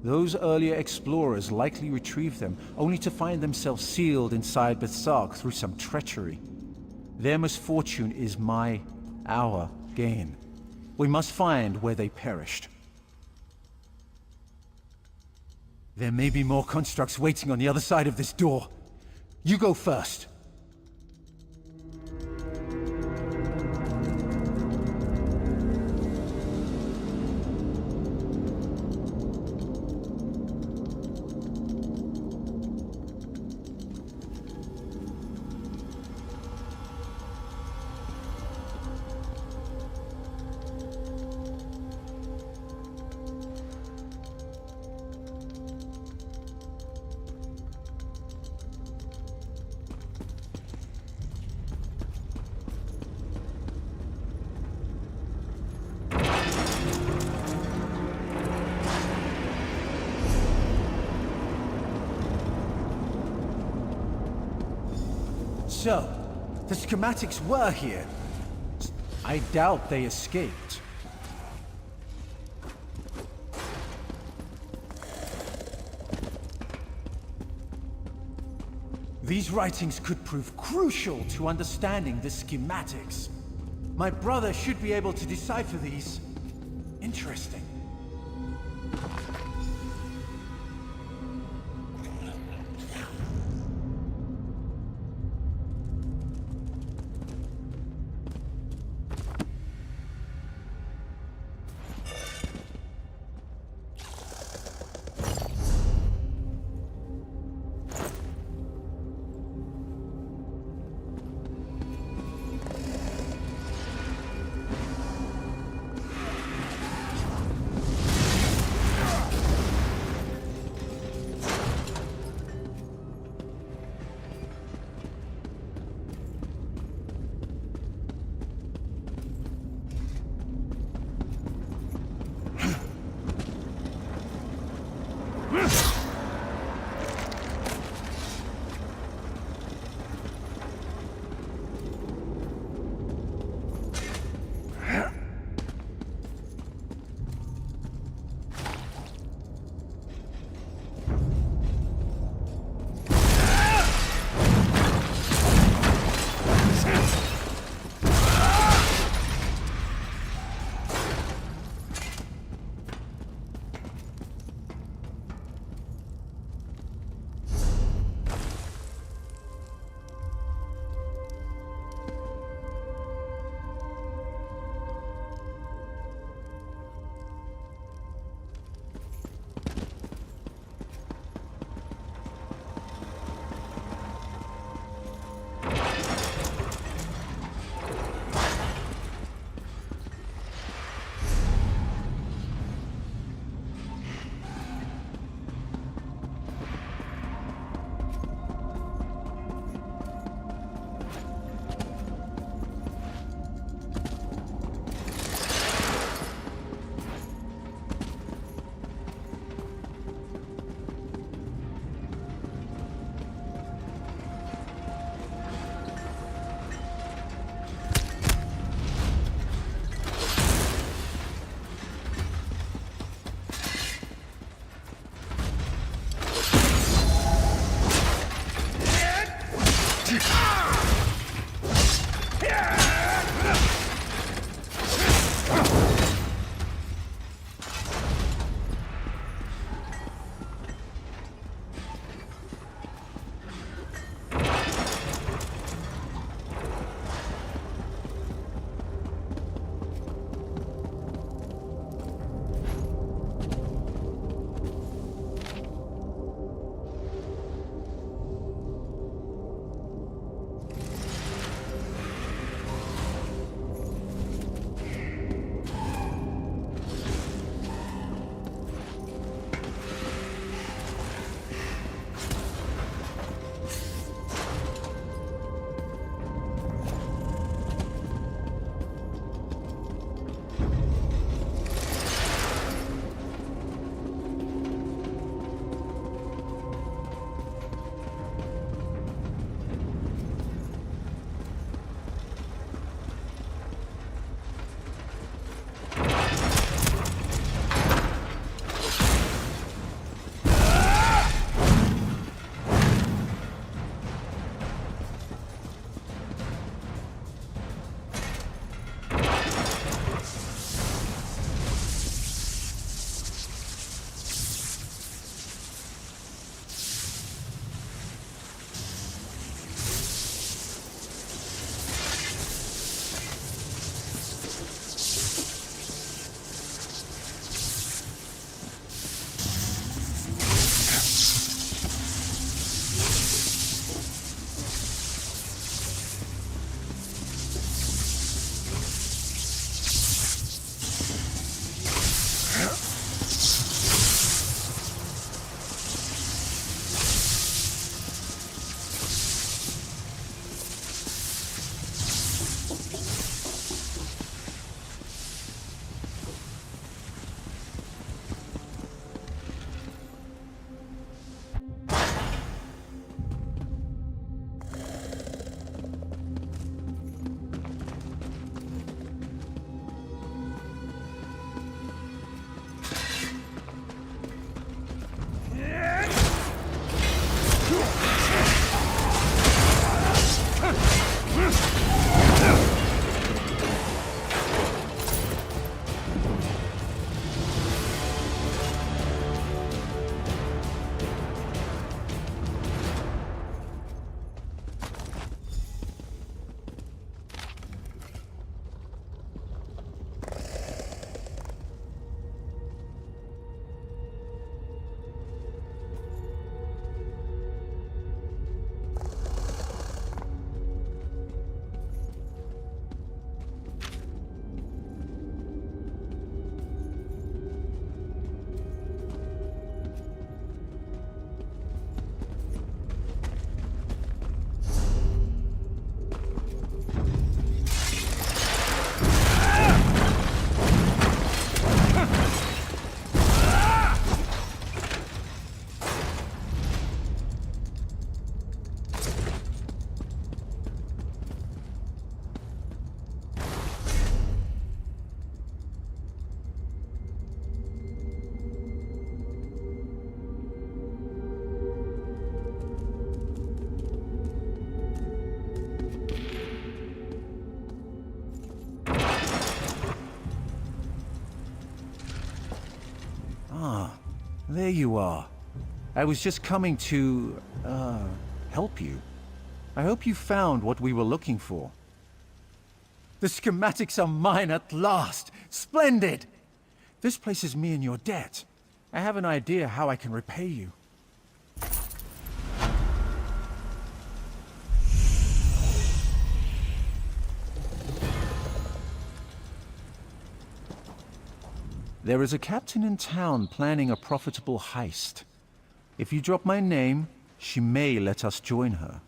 Those earlier explorers likely retrieved them, only to find themselves sealed inside Bethsark through some treachery. Their misfortune is our gain. We must find where they perished. There may be more constructs waiting on the other side of this door. You go first. So, the schematics were here. I doubt they escaped. These writings could prove crucial to understanding the schematics. My brother should be able to decipher these. Interesting. There you are. I was just coming to, help you. I hope you found what we were looking for. The schematics are mine at last! Splendid! This places me in your debt. I have an idea how I can repay you. There is a captain in town planning a profitable heist. If you drop my name, she may let us join her.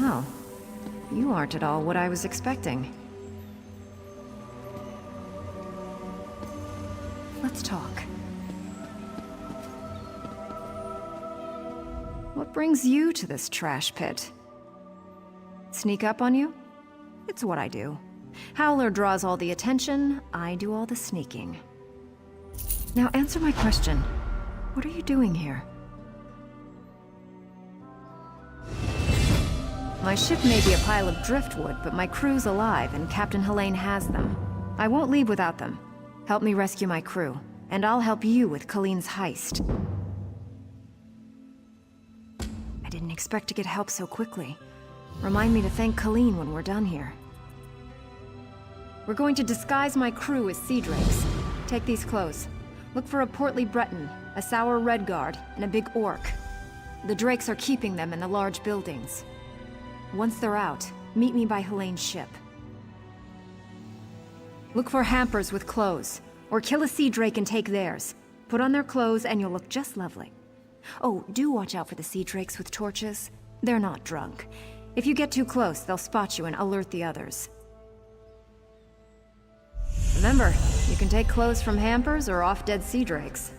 Oh, you aren't at all what I was expecting. Let's talk. What brings you to this trash pit? Sneak up on you? It's what I do. Howler draws all the attention, I do all the sneaking. Now answer my question. What are you doing here? My ship may be a pile of driftwood, but my crew's alive, and Captain Helene has them. I won't leave without them. Help me rescue my crew, and I'll help you with Colleen's heist. I didn't expect to get help so quickly. Remind me to thank Colleen when we're done here. We're going to disguise my crew as sea drakes. Take these clothes. Look for a portly Breton, a sour Redguard, and a big orc. The drakes are keeping them in the large buildings. Once they're out, meet me by Helene's ship. Look for hampers with clothes, or kill a sea drake and take theirs. Put on their clothes and you'll look just lovely. Oh, do watch out for the sea drakes with torches. They're not drunk. If you get too close, they'll spot you and alert the others. Remember, you can take clothes from hampers or off-dead sea drakes.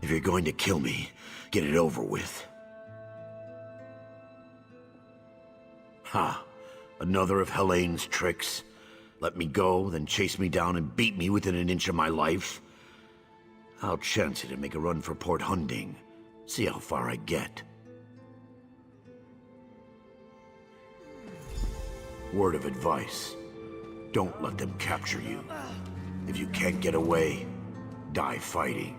If you're going to kill me, get it over with. Ha! Another of Helene's tricks. Let me go, then chase me down and beat me within an inch of my life. I'll chance it and make a run for Port Hunding. See how far I get. Word of advice. Don't let them capture you. If you can't get away, die fighting.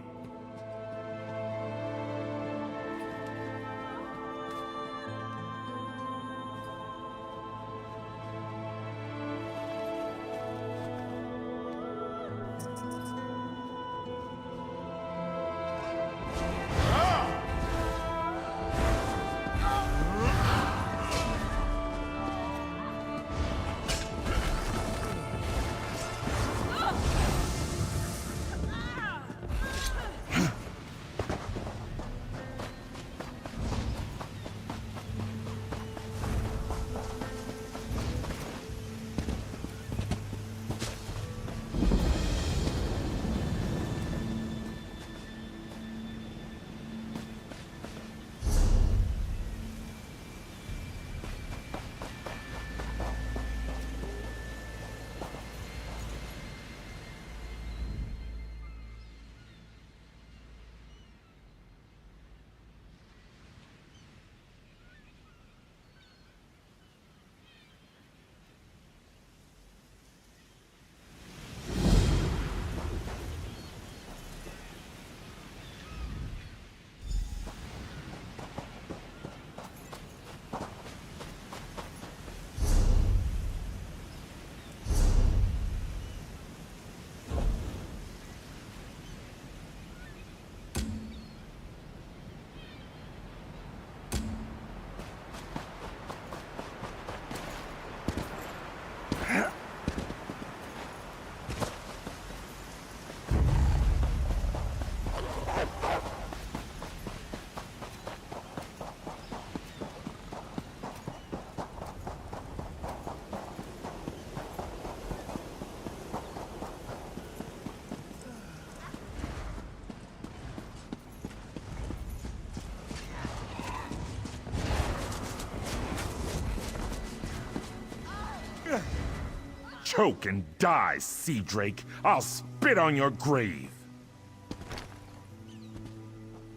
Choke and die, Sea Drake. I'll spit on your grave.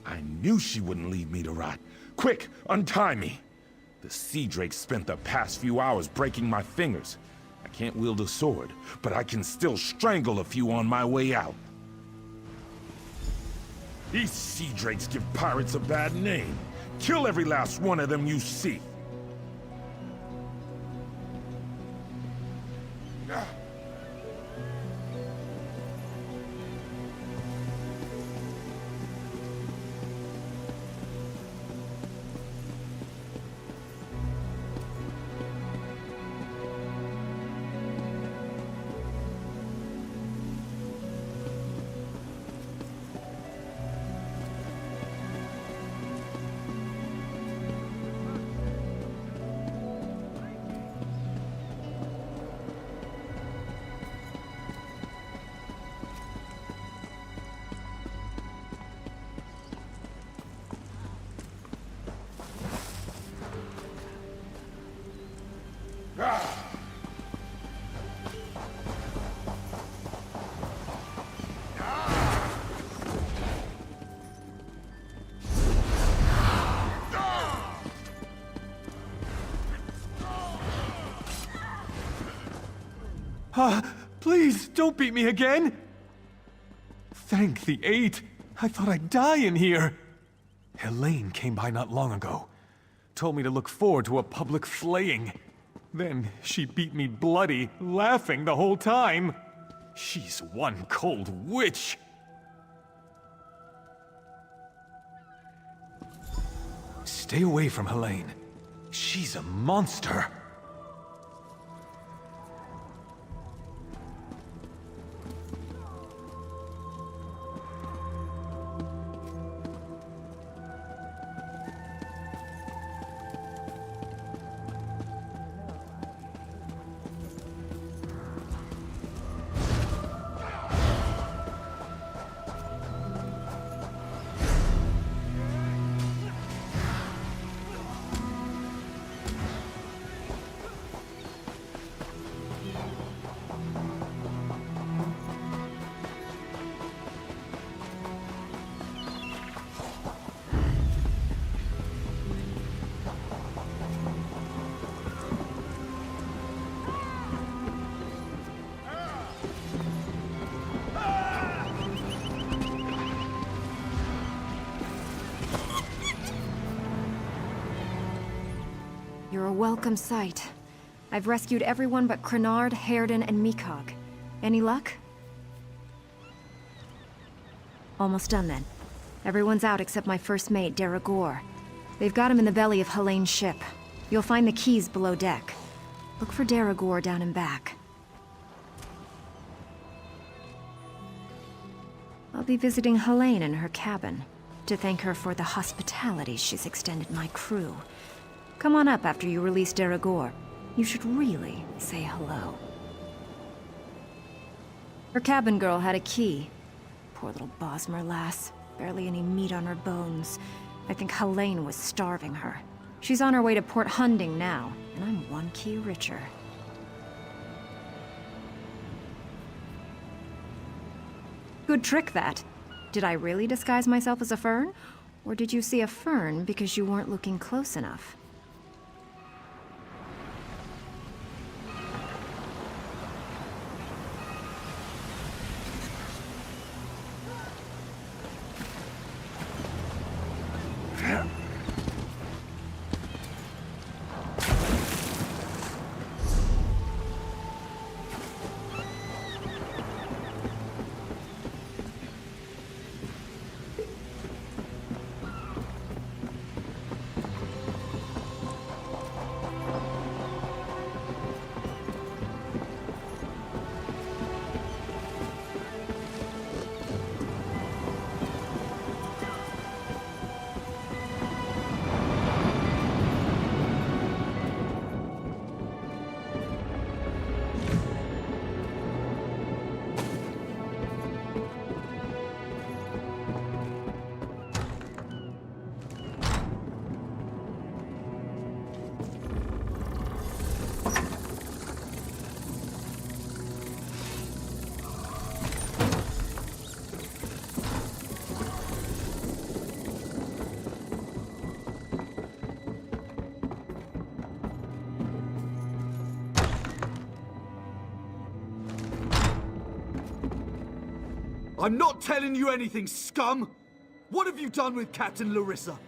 I knew she wouldn't leave me to rot. Quick, untie me. The Sea Drake spent the past few hours breaking my fingers. I can't wield a sword, but I can still strangle a few on my way out. These Sea Drakes give pirates a bad name. Kill every last one of them you see. Please, don't beat me again! Thank the Eight. I thought I'd die in here. Helene came by not long ago. Told me to look forward to a public flaying. Then she beat me bloody, laughing the whole time. She's one cold witch. Stay away from Helene. She's a monster. You're a welcome sight. I've rescued everyone but Crenard, Hairden, and Mikog. Any luck? Almost done then. Everyone's out except my first mate, Deragor. They've got him in the belly of Helene's ship. You'll find the keys below deck. Look for Deragor down and back. I'll be visiting Helene in her cabin to thank her for the hospitality she's extended my crew. Come on up after you release Deragor. You should really say hello. Her cabin girl had a key. Poor little Bosmer lass. Barely any meat on her bones. I think Helene was starving her. She's on her way to Port Hunding now, and I'm one key richer. Good trick, that. Did I really disguise myself as a fern? Or did you see a fern because you weren't looking close enough? I'm not telling you anything, scum! What have you done with Captain Larissa?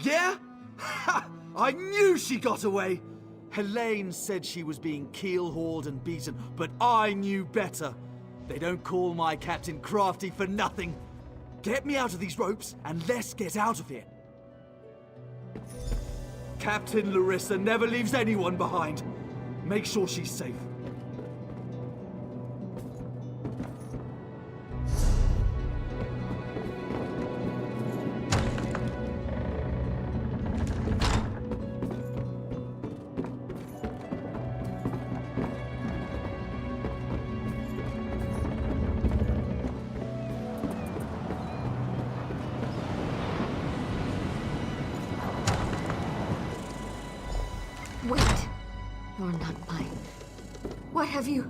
Yeah? Ha! I knew she got away! Helene said she was being keel-hauled and beaten, but I knew better. They don't call my captain crafty for nothing. Get me out of these ropes, and let's get out of here. Captain Larissa never leaves anyone behind. Make sure she's safe. Wait. You're not mine. What have you...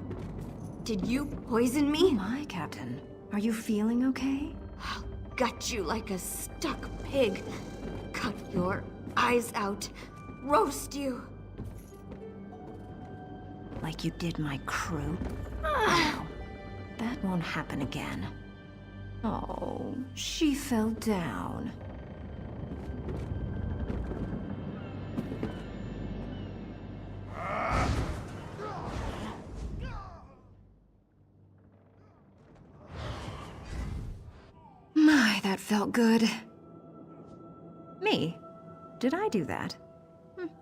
Did you poison me? Oh my, Captain. Are you feeling okay? I'll gut you like a stuck pig. Cut your eyes out. Roast you. Like you did my crew? No, that won't happen again. Oh, she fell down. My, that felt good. Me? Did I do that?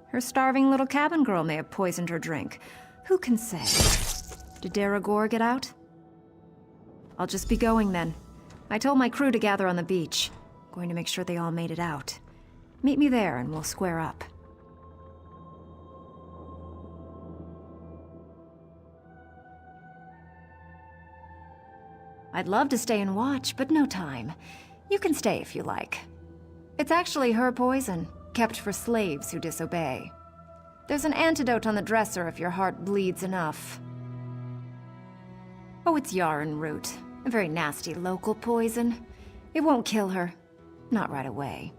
Her starving little cabin girl may have poisoned her drink. Who can say? Did Deragor get out? I'll just be going then. I told my crew to gather on the beach. Going to make sure they all made it out. Meet me there and we'll square up. I'd love to stay and watch, but no time. You can stay if you like. It's actually her poison, kept for slaves who disobey. There's an antidote on the dresser if your heart bleeds enough. Oh, it's yarn root. A very nasty local poison. It won't kill her. Not right away.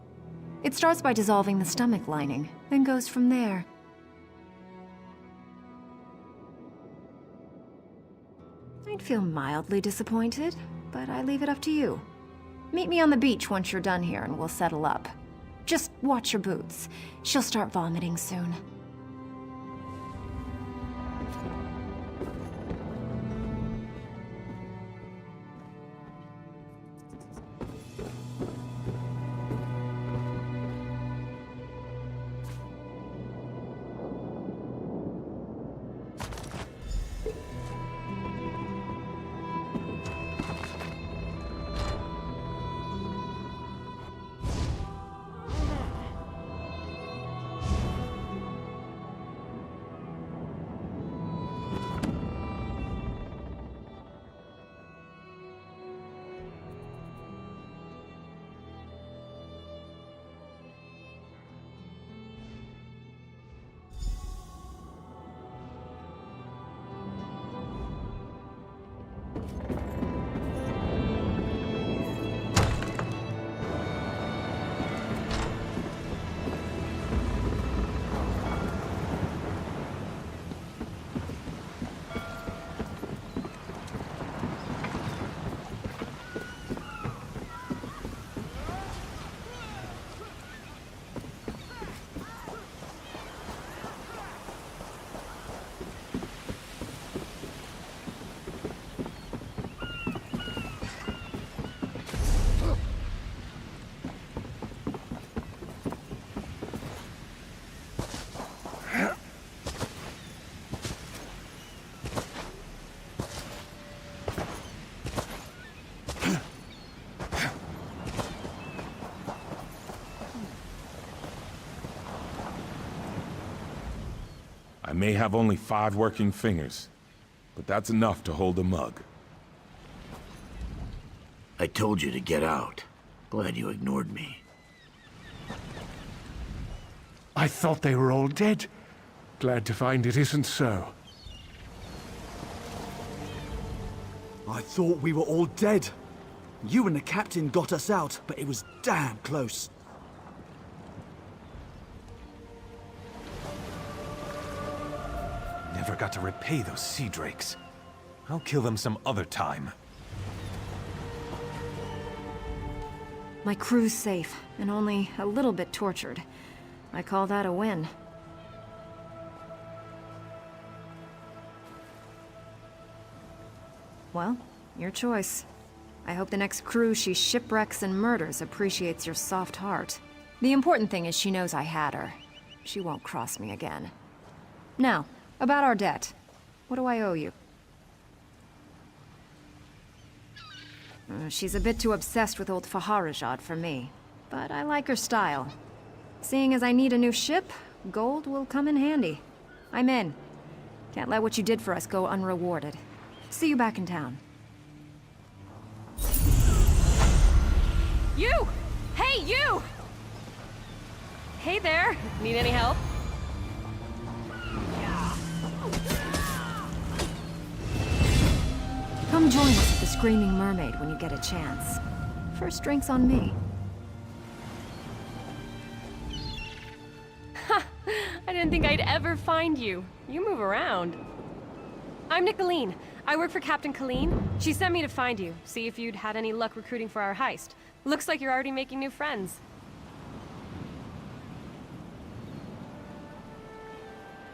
It starts by dissolving the stomach lining, then goes from there. I'd feel mildly disappointed, but I leave it up to you. Meet me on the beach once you're done here and we'll settle up. Just watch your boots. She'll start vomiting soon. I may have only 5 working fingers, but that's enough to hold a mug. I told you to get out. Glad you ignored me. I thought they were all dead. Glad to find it isn't so. I thought we were all dead. You and the captain got us out, but it was damn close. Never got to repay those sea drakes. I'll kill them some other time. My crew's safe, and only a little bit tortured. I call that a win. Well, your choice. I hope the next crew she shipwrecks and murders appreciates your soft heart. The important thing is she knows I had her. She won't cross me again. Now, about our debt. What do I owe you? She's a bit too obsessed with old Faharajad for me, but I like her style. Seeing as I need a new ship, gold will come in handy. I'm in. Can't let what you did for us go unrewarded. See you back in town. You! Hey, you! Hey there! Need any help? Come join us at the Screaming Mermaid when you get a chance. First drink's on me. Ha! I didn't think I'd ever find you. You move around. I'm Nicolene. I work for Captain Colleen. She sent me to find you, see if you'd had any luck recruiting for our heist. Looks like you're already making new friends.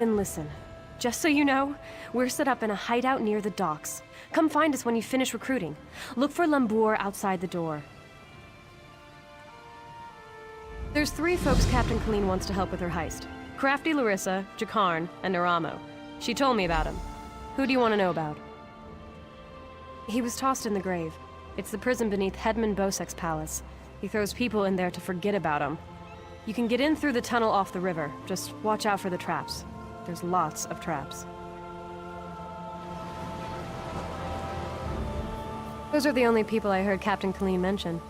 And listen, just so you know, we're set up in a hideout near the docks. Come find us when you finish recruiting. Look for Lambour outside the door. There's 3 folks Captain Colleen wants to help with her heist. Crafty Larissa, Jakarn, and Naramo. She told me about him. Who do you want to know about? He was tossed in the grave. It's the prison beneath Hedman Bosek's palace. He throws people in there to forget about him. You can get in through the tunnel off the river. Just watch out for the traps. There's lots of traps. Those are the only people I heard Captain Colleen mention.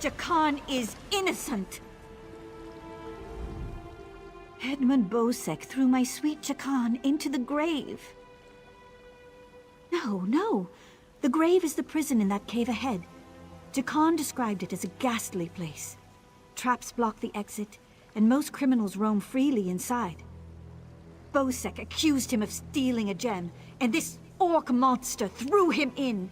Jakarn is innocent! Edmund Bosek threw my sweet Jakarn into the grave. No. The grave is the prison in that cave ahead. Jakarn described it as a ghastly place. Traps block the exit, and most criminals roam freely inside. Bosek accused him of stealing a gem, and this orc monster threw him in.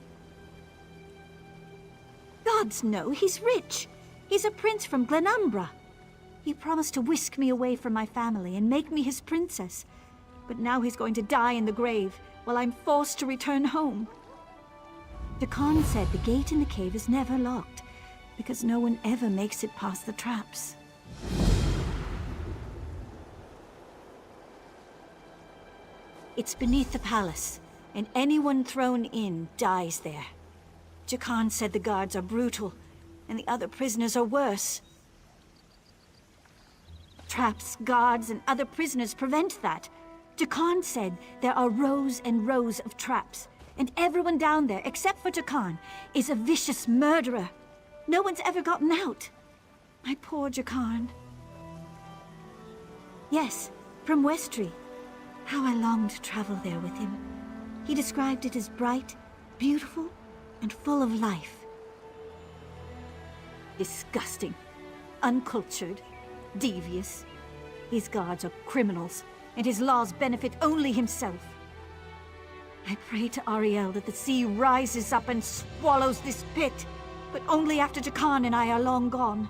Gods know, he's rich. He's a prince from Glenumbra. He promised to whisk me away from my family and make me his princess. But now he's going to die in the grave, while I'm forced to return home. Jakarn said the gate in the cave is never locked, because no one ever makes it past the traps. It's beneath the palace, and anyone thrown in dies there. Jakarn said the guards are brutal, and the other prisoners are worse. Traps, guards, and other prisoners prevent that. Jakarn said there are rows and rows of traps, and everyone down there, except for Jakarn, is a vicious murderer. No one's ever gotten out. My poor Jakarn. Yes, from Westry. How I longed to travel there with him. He described it as bright, beautiful, and full of life. Disgusting, uncultured, devious. His guards are criminals, and his laws benefit only himself. I pray to Ariel that the sea rises up and swallows this pit, but only after Jakarn and I are long gone.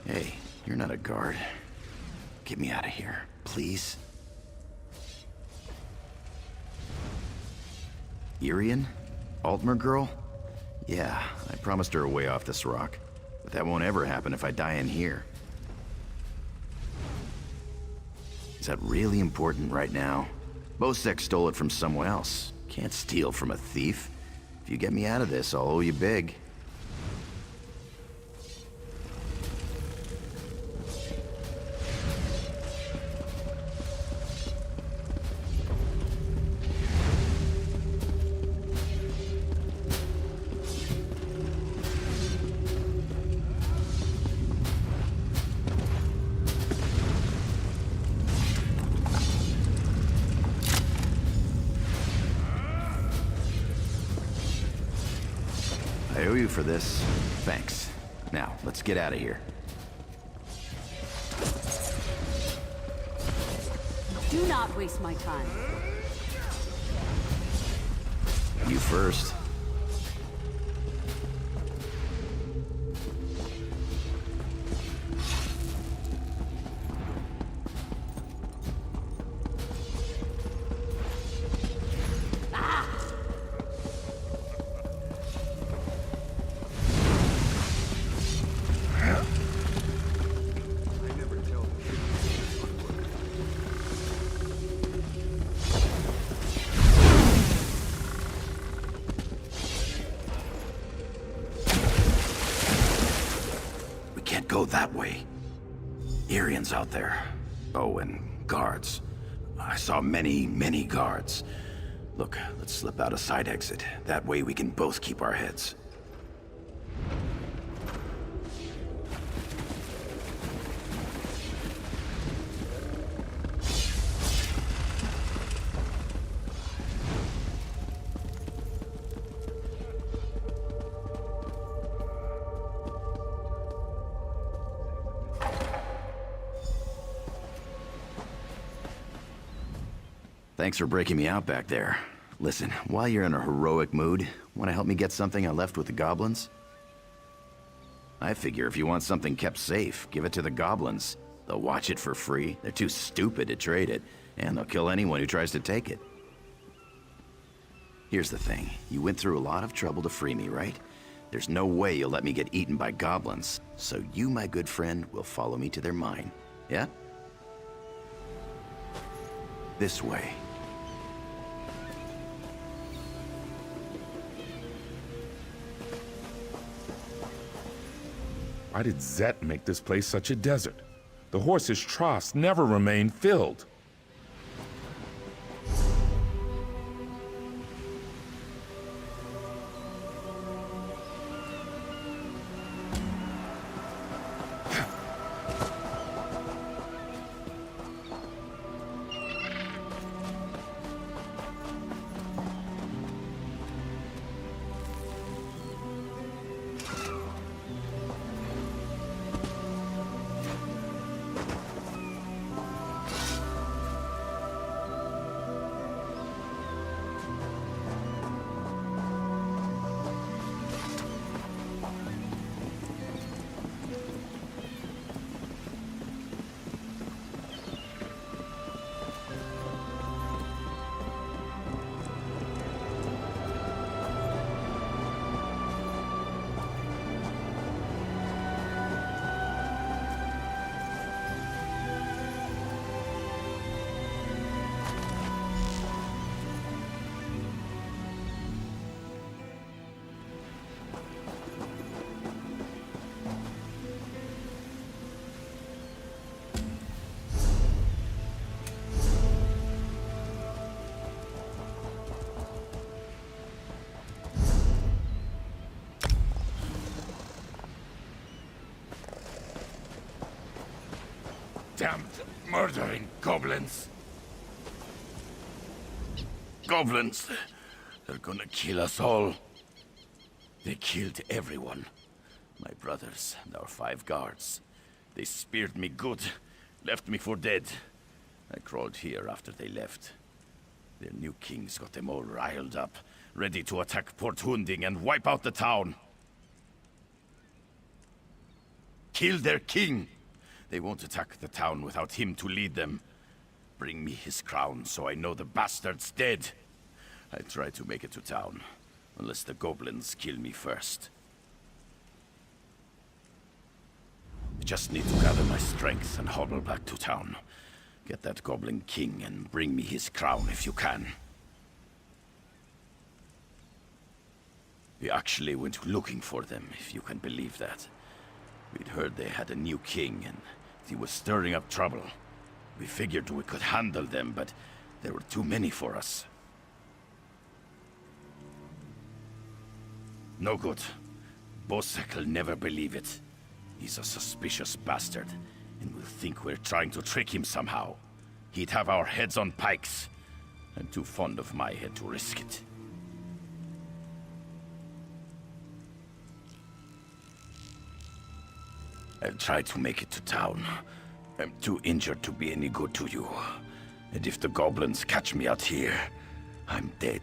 Hey, you're not a guard. Get me out of here, please. Irian? Altmer girl? Yeah, I promised her a way off this rock. But that won't ever happen if I die in here. Is that really important right now? Bosek stole it from someone else. Can't steal from a thief. If you get me out of this, I'll owe you big. I owe you for this. Thanks. Now, let's get out of here. Do not waste my time. You first. Go that way. Irian's out there. Oh, and guards. I saw many, many guards. Look, let's slip out a side exit. That way we can both keep our heads. Thanks for breaking me out back there. Listen, while you're in a heroic mood, want to help me get something I left with the goblins? I figure if you want something kept safe, give it to the goblins. They'll watch it for free. They're too stupid to trade it, and they'll kill anyone who tries to take it. Here's the thing. You went through a lot of trouble to free me, right? There's no way you'll let me get eaten by goblins, so you, my good friend, will follow me to their mine. Yeah? This way. Why did Zet make this place such a desert? The horses' troughs never remain filled. Damned, murdering goblins. Goblins. They're gonna kill us all. They killed everyone. My brothers and our 5 guards. They speared me good, left me for dead. I crawled here after they left. Their new kings got them all riled up, ready to attack Port Hunding and wipe out the town. Kill their king! They won't attack the town without him to lead them. Bring me his crown so I know the bastard's dead. I try to make it to town, unless the goblins kill me first. I just need to gather my strength and hobble back to town. Get that goblin king and bring me his crown if you can. We actually went looking for them, if you can believe that. We'd heard they had a new king and he was stirring up trouble. We figured we could handle them, but there were too many for us. No good. Bosek'll never believe it. He's a suspicious bastard, and will think we're trying to trick him somehow. He'd have our heads on pikes. I'm too fond of my head to risk it. I'll try to make it to town. I'm too injured to be any good to you. And if the goblins catch me out here, I'm dead.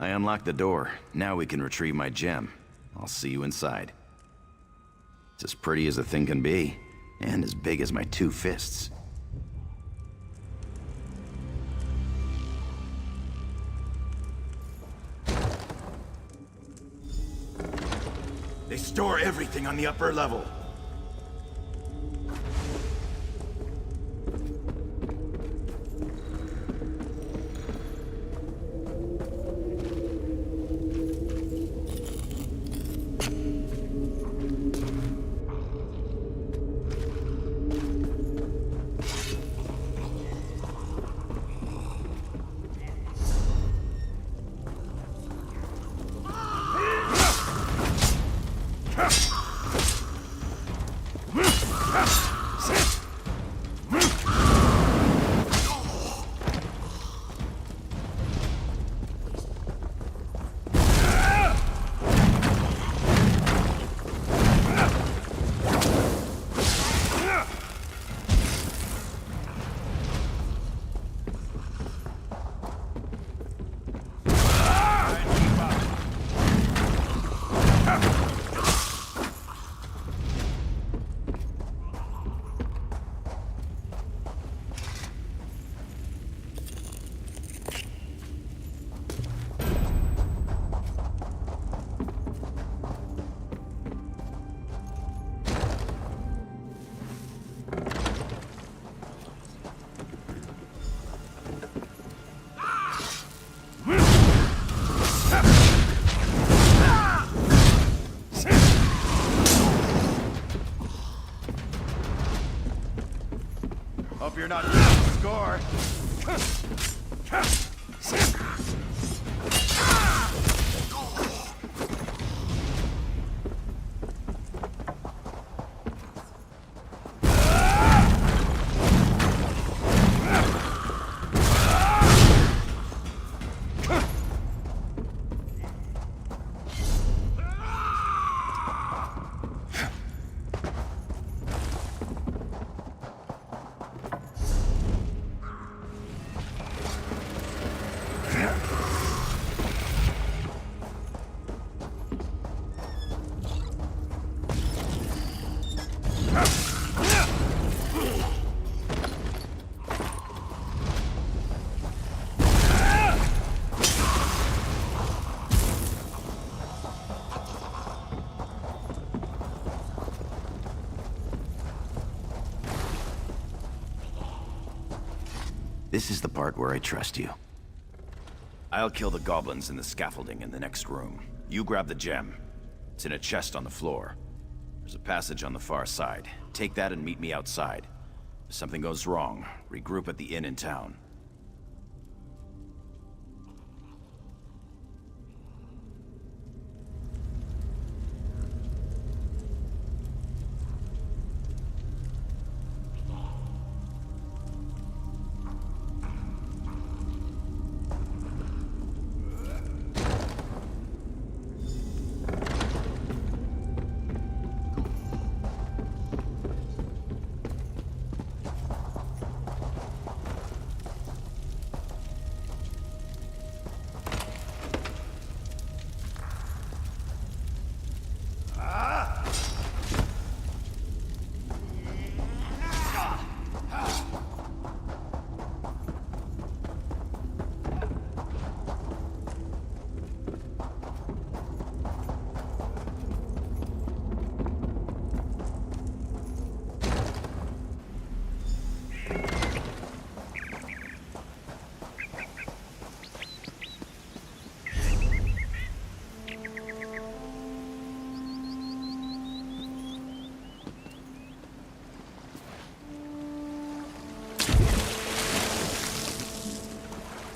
I unlocked the door. Now we can retrieve my gem. I'll see you inside. It's as pretty as a thing can be, and as big as my 2 fists. They store everything on the upper level. Hope you're not keeping score. This is the part where I trust you. I'll kill the goblins in the scaffolding in the next room. You grab the gem. It's in a chest on the floor. There's a passage on the far side. Take that and meet me outside. If something goes wrong, regroup at the inn in town.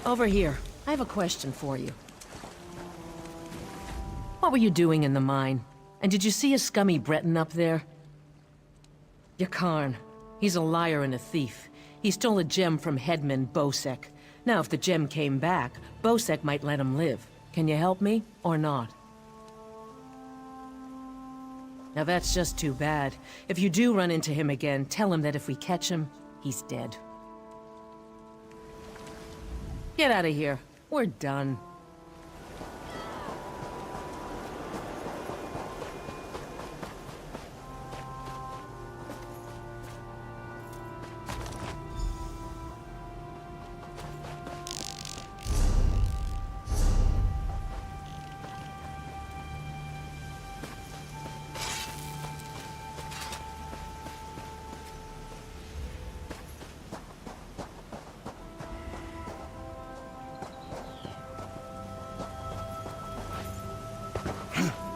Over here. I have a question for you. What were you doing in the mine? And did you see a scummy Breton up there? Yakarn. He's a liar and a thief. He stole a gem from headman Bosek. Now, if the gem came back, Bosek might let him live. Can you help me, or not? Now that's just too bad. If you do run into him again, tell him that if we catch him, he's dead. Get out of here. We're done. Huh?